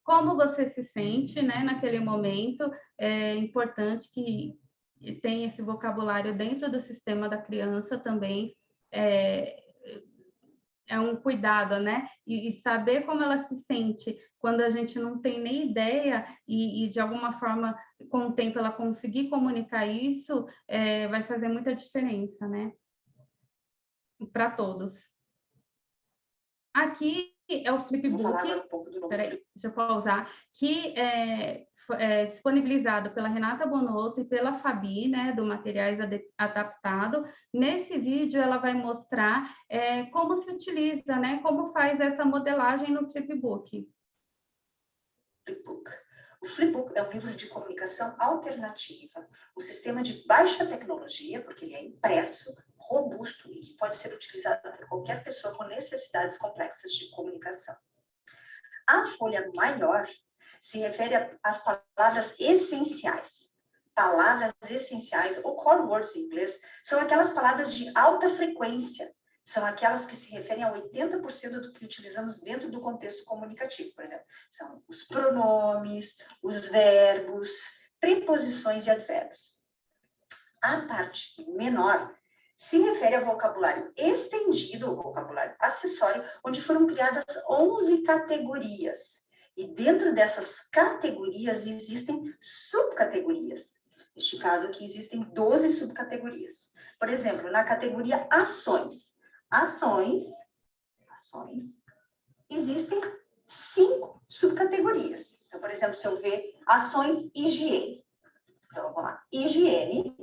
Como você se sente, né, naquele momento, é importante que tenha esse vocabulário dentro do sistema da criança também, é um cuidado, né? E saber como ela se sente quando a gente não tem nem ideia e de alguma forma, com o tempo, ela conseguir comunicar isso, vai fazer muita diferença, né? Para todos. Aqui é o flipbook, peraí, deixa eu pausar, que é disponibilizado pela Renata Bonotto e pela Fabi, né, do Materiais Adaptado. Nesse vídeo, ela vai mostrar como se utiliza, né, como faz essa modelagem no flipbook. O Flipbook é um livro de comunicação alternativa, um sistema de baixa tecnologia, porque ele é impresso, robusto e que pode ser utilizado por qualquer pessoa com necessidades complexas de comunicação. A folha maior se refere às palavras essenciais. Palavras essenciais, ou core words em inglês, são aquelas palavras de alta frequência, são aquelas que se referem a 80% do que utilizamos dentro do contexto comunicativo, por exemplo. São os pronomes, os verbos, preposições e advérbios. A parte menor se refere ao vocabulário estendido, ou vocabulário acessório, onde foram criadas 11 categorias. E dentro dessas categorias existem subcategorias. Neste caso aqui existem 12 subcategorias. Por exemplo, na categoria ações. Ações, existem 5 subcategorias. Então, por exemplo, se eu ver ações higiene. Então, vamos lá. Higiene.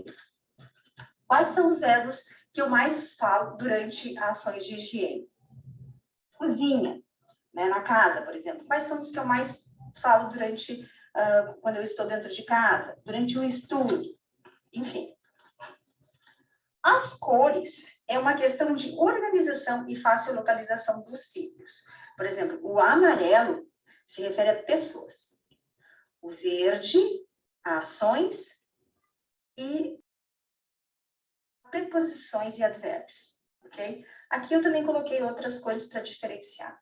Quais são os verbos que eu mais falo durante ações de higiene? Cozinha, né, na casa, por exemplo. Quais são os que eu mais falo durante, quando eu estou dentro de casa? Durante o estudo. Enfim. As cores é uma questão de organização e fácil localização dos ciclos. Por exemplo, o amarelo se refere a pessoas. O verde, a ações e preposições e advérbios, ok? Aqui eu também coloquei outras cores para diferenciar.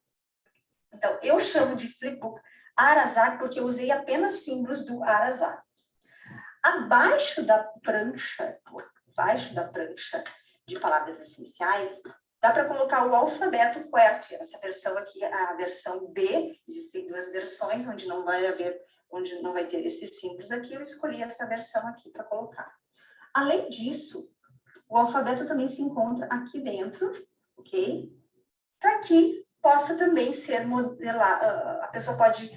Então, eu chamo de flipbook Arazak porque eu usei apenas símbolos do Arazak. Abaixo da prancha de palavras essenciais, dá para colocar o alfabeto QWERTY. Essa versão aqui é a versão B. Existem duas versões onde não vai ter esses símbolos aqui. Eu escolhi essa versão aqui para colocar. Além disso, o alfabeto também se encontra aqui dentro, ok? Para que possa também ser modelado, a pessoa pode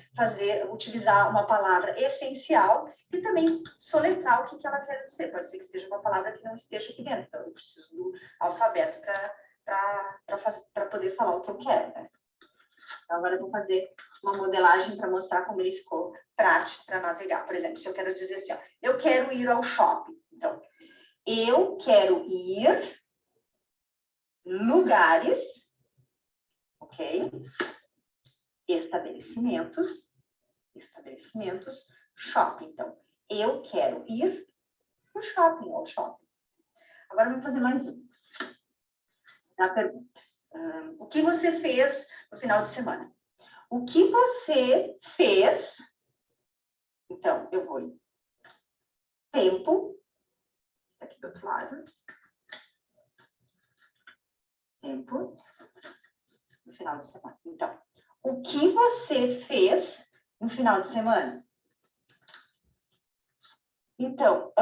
utilizar uma palavra essencial e também soletrar o que ela quer dizer. Pode ser que seja uma palavra que não esteja aqui dentro. Então, eu preciso do alfabeto para poder falar o que eu quero, né? Então, agora eu vou fazer uma modelagem para mostrar como ele ficou prático para navegar. Por exemplo, se eu quero dizer assim, ó, eu quero ir ao shopping. Então, eu quero ir lugares, ok? Estabelecimentos, shopping. Então, eu quero ir no shopping ou shopping. Agora, vamos fazer mais um. A pergunta. O que você fez no final de semana? O que você fez? Então, eu vou em tempo. Aqui do outro lado. Tempo. No final de semana. Então, o que você fez no final de semana? Então,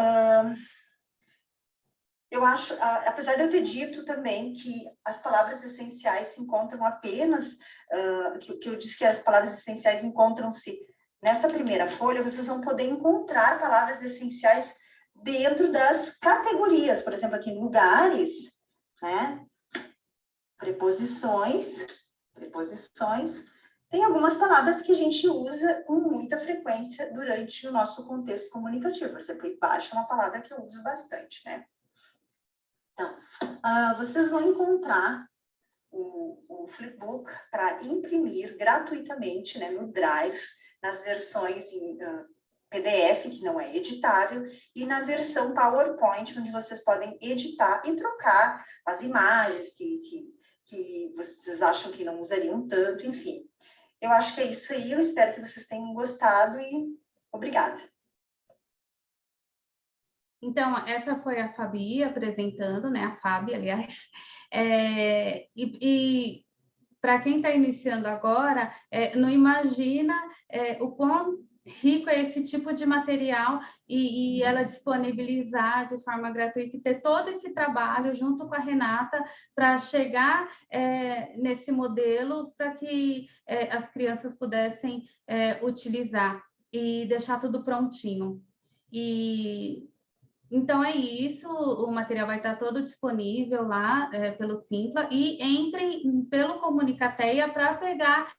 eu acho, apesar de eu ter dito também que as palavras essenciais se encontram apenas, que eu disse que as palavras essenciais encontram-se nessa primeira folha, vocês vão poder encontrar palavras essenciais dentro das categorias, por exemplo, aqui lugares, né? Preposições. Tem algumas palavras que a gente usa com muita frequência durante o nosso contexto comunicativo. Por exemplo, embaixo é uma palavra que eu uso bastante, né? Então, vocês vão encontrar o flipbook para imprimir gratuitamente, né, no Drive, nas versões em PDF, que não é editável, e na versão PowerPoint, onde vocês podem editar e trocar as imagens que vocês acham que não usariam tanto, enfim. Eu acho que é isso aí, eu espero que vocês tenham gostado e obrigada. Então, essa foi a Fabi apresentando, né? A Fabi, aliás. E para quem está iniciando agora, não imagina o quão rico é esse tipo de material e ela disponibilizar de forma gratuita e ter todo esse trabalho junto com a Renata para chegar nesse modelo para que as crianças pudessem utilizar e deixar tudo prontinho. Então, é isso, o material vai estar todo disponível lá pelo Simpla e entrem pelo Comunicateia para pegar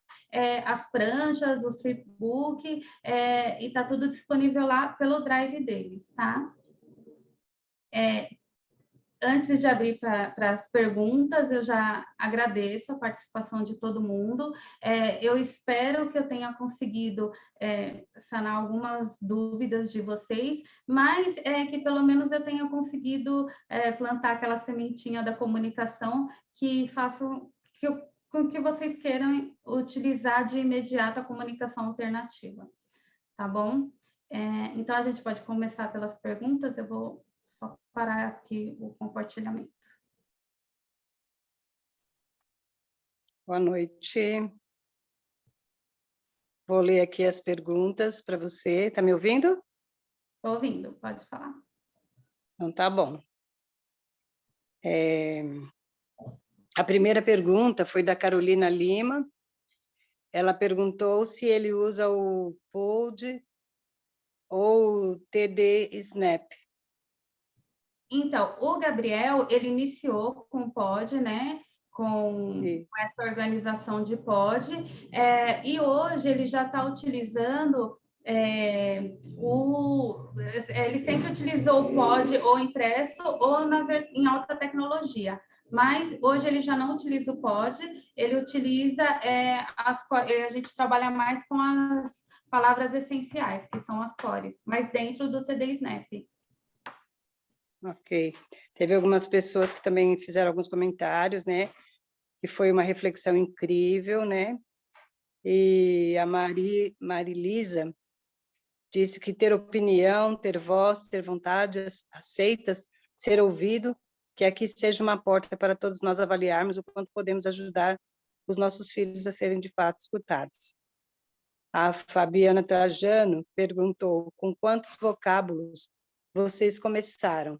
as pranchas, o flipbook, e está tudo disponível lá pelo Drive deles, tá? Antes de abrir para as perguntas, eu já agradeço a participação de todo mundo. Eu espero que eu tenha conseguido sanar algumas dúvidas de vocês, mas que pelo menos eu tenha conseguido plantar aquela sementinha da comunicação que faça com que vocês queiram utilizar de imediato a comunicação alternativa. Tá bom? Então, a gente pode começar pelas perguntas. Eu vou só parar aqui o compartilhamento. Boa noite. Vou ler aqui as perguntas para você. Está me ouvindo? Estou ouvindo, pode falar. Então, tá bom. A primeira pergunta foi da Carolina Lima. Ela perguntou se ele usa o POD ou o TD Snap. Então, o Gabriel, ele iniciou com o POD, né? Com essa organização de POD, e hoje ele já está utilizando ele sempre utilizou o POD ou impresso ou em alta tecnologia, mas hoje ele já não utiliza o POD, ele utiliza, a gente trabalha mais com as palavras essenciais, que são as cores, mas dentro do TD Snap. Ok. Teve algumas pessoas que também fizeram alguns comentários, né? Que foi uma reflexão incrível, né? E a Marilisa disse que ter opinião, ter voz, ter vontade aceitas, ser ouvido, que aqui seja uma porta para todos nós avaliarmos o quanto podemos ajudar os nossos filhos a serem de fato escutados. A Fabiana Trajano perguntou com quantos vocábulos vocês começaram?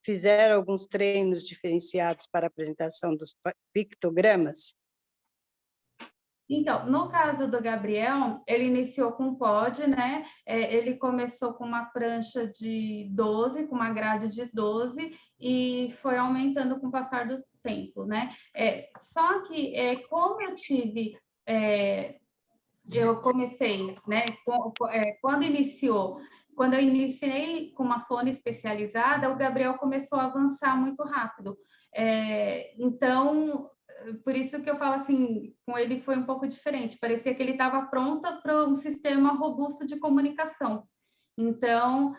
Fizeram alguns treinos diferenciados para a apresentação dos pictogramas? Então, no caso do Gabriel, ele iniciou com POD, né? Ele começou com uma prancha de 12, com uma grade de 12, e foi aumentando com o passar do tempo, né? Só que, como eu tive... eu comecei, né? Quando eu iniciei com uma fone especializada, o Gabriel começou a avançar muito rápido. Então, por isso que eu falo assim, com ele foi um pouco diferente. Parecia que ele estava pronto para um sistema robusto de comunicação. Então,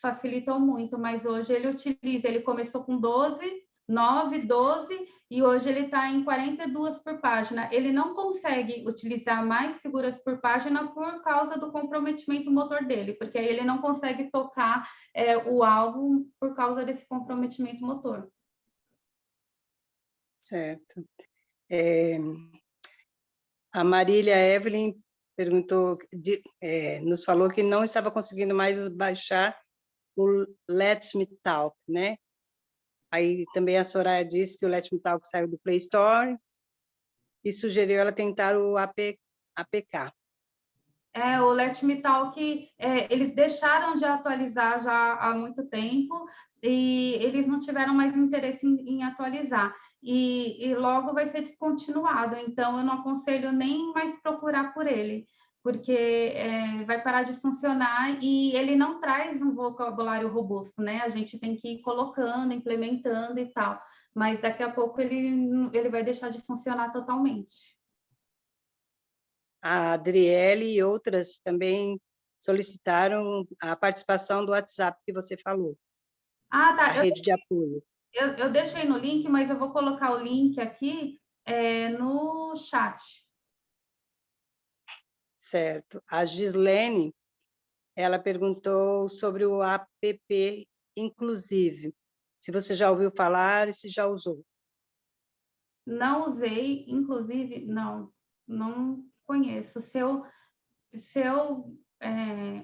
facilitou muito, mas hoje ele começou com 12, 9, 12, e hoje ele está em 42 por página. Ele não consegue utilizar mais figuras por página por causa do comprometimento motor dele, porque aí ele não consegue tocar o alvo por causa desse comprometimento motor. Certo. A Marília Evelyn perguntou, nos falou que não estava conseguindo mais baixar o Let Me Talk, né? Aí também a Soraya disse que o Let Me Talk saiu do Play Store e sugeriu ela tentar o APK. O Let Me Talk, eles deixaram de atualizar já há muito tempo e eles não tiveram mais interesse em atualizar. E logo vai ser descontinuado, então eu não aconselho nem mais procurar por ele, porque vai parar de funcionar e ele não traz um vocabulário robusto, né? A gente tem que ir colocando, implementando e tal, mas daqui a pouco ele vai deixar de funcionar totalmente. A Adriele e outras também solicitaram a participação do WhatsApp que você falou. Ah, tá. A rede de apoio. Eu deixei no link, mas eu vou colocar o link aqui no chat. Certo. A Gislene, ela perguntou sobre o app Inclusive. Se você já ouviu falar e se já usou. Não usei, inclusive, não conheço. Se eu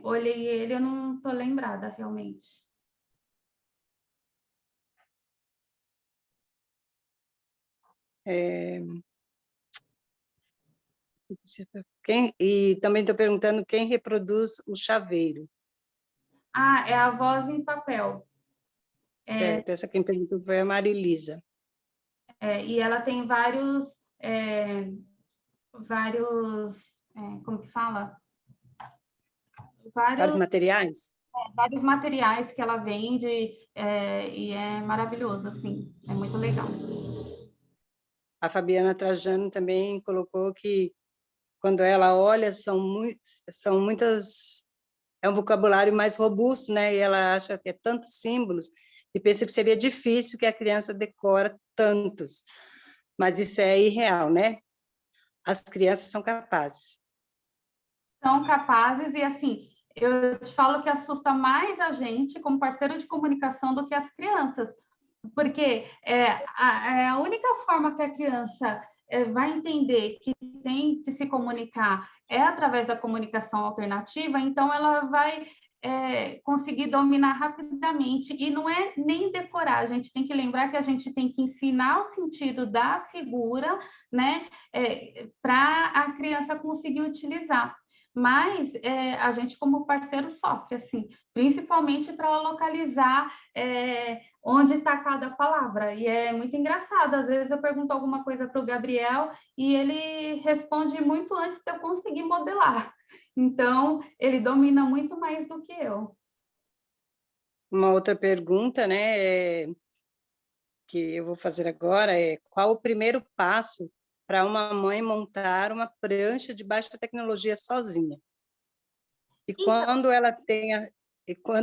olhei ele, eu não estou lembrada realmente. E também estou perguntando quem reproduz o chaveiro. É a voz em papel. Certo, essa quem perguntou foi a Marilisa. E ela tem vários, como que fala? Vários materiais? Vários materiais que ela vende, e é maravilhoso, assim, é muito legal. A Fabiana Trajano também colocou que, quando ela olha, são muitas... É um vocabulário mais robusto, né? E ela acha que é tantos símbolos, e pensa que seria difícil que a criança decora tantos. Mas isso é irreal, né? As crianças são capazes. São capazes e, assim, eu te falo que assusta mais a gente como parceiro de comunicação do que as crianças, porque a única forma que a criança vai entender que tem de se comunicar é através da comunicação alternativa, então ela vai conseguir dominar rapidamente, e não é nem decorar, a gente tem que lembrar que a gente tem que ensinar o sentido da figura, né, para a criança conseguir utilizar. Mas a gente, como parceiro, sofre, assim, principalmente para localizar onde está cada palavra. E é muito engraçado. Às vezes eu pergunto alguma coisa para o Gabriel e ele responde muito antes de eu conseguir modelar. Então, ele domina muito mais do que eu. Uma outra pergunta, né, que eu vou fazer agora é: qual o primeiro passo para uma mãe montar uma prancha de baixa tecnologia sozinha? E quando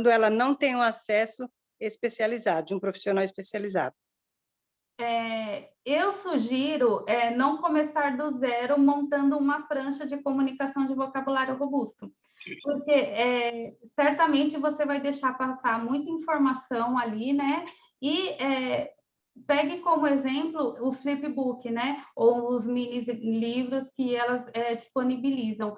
ela não tem um acesso especializado, de um profissional especializado? Eu sugiro não começar do zero montando uma prancha de comunicação de vocabulário robusto, porque certamente você vai deixar passar muita informação ali, né? E pegue como exemplo o flipbook, né? Ou os mini livros que elas disponibilizam.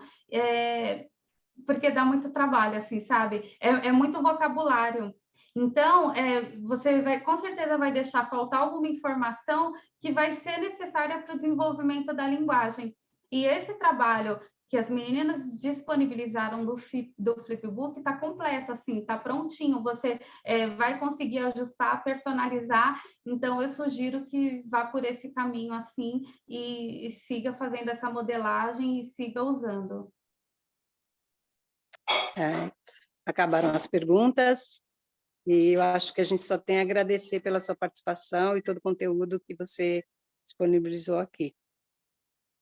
Porque dá muito trabalho, assim, sabe? É muito vocabulário. Então, você vai, com certeza vai deixar faltar alguma informação que vai ser necessária para o desenvolvimento da linguagem. E esse trabalho que as meninas disponibilizaram do Flipbook está completo, assim, está prontinho. Você vai conseguir ajustar, personalizar. Então, eu sugiro que vá por esse caminho, assim, e siga fazendo essa modelagem e siga usando. Acabaram as perguntas, e eu acho que a gente só tem a agradecer pela sua participação e todo o conteúdo que você disponibilizou aqui.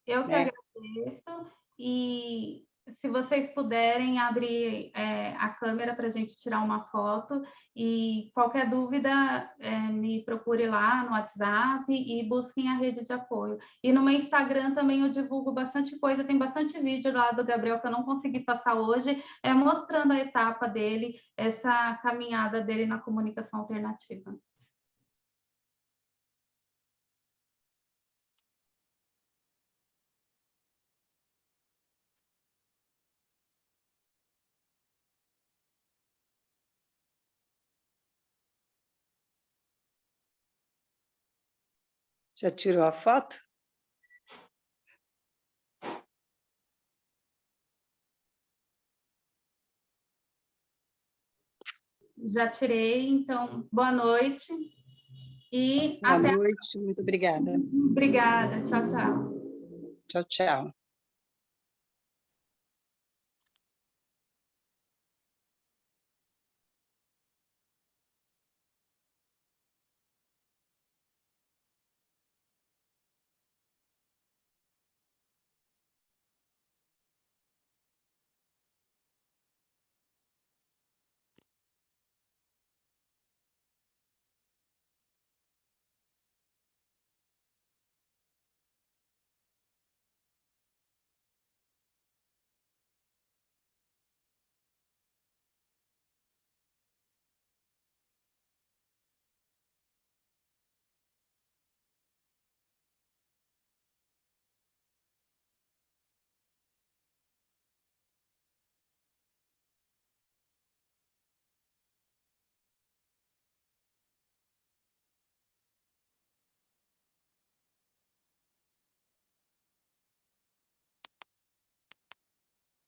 Eu que agradeço, e se vocês puderem abrir a câmera para a gente tirar uma foto, e qualquer dúvida, me procure lá no WhatsApp e busquem a rede de apoio. E no meu Instagram também eu divulgo bastante coisa, tem bastante vídeo lá do Gabriel que eu não consegui passar hoje, mostrando a etapa dele, essa caminhada dele na comunicação alternativa. Já tirou a foto? Já tirei, então, boa noite. E boa noite, muito obrigada. Obrigada, tchau, tchau. Tchau, tchau.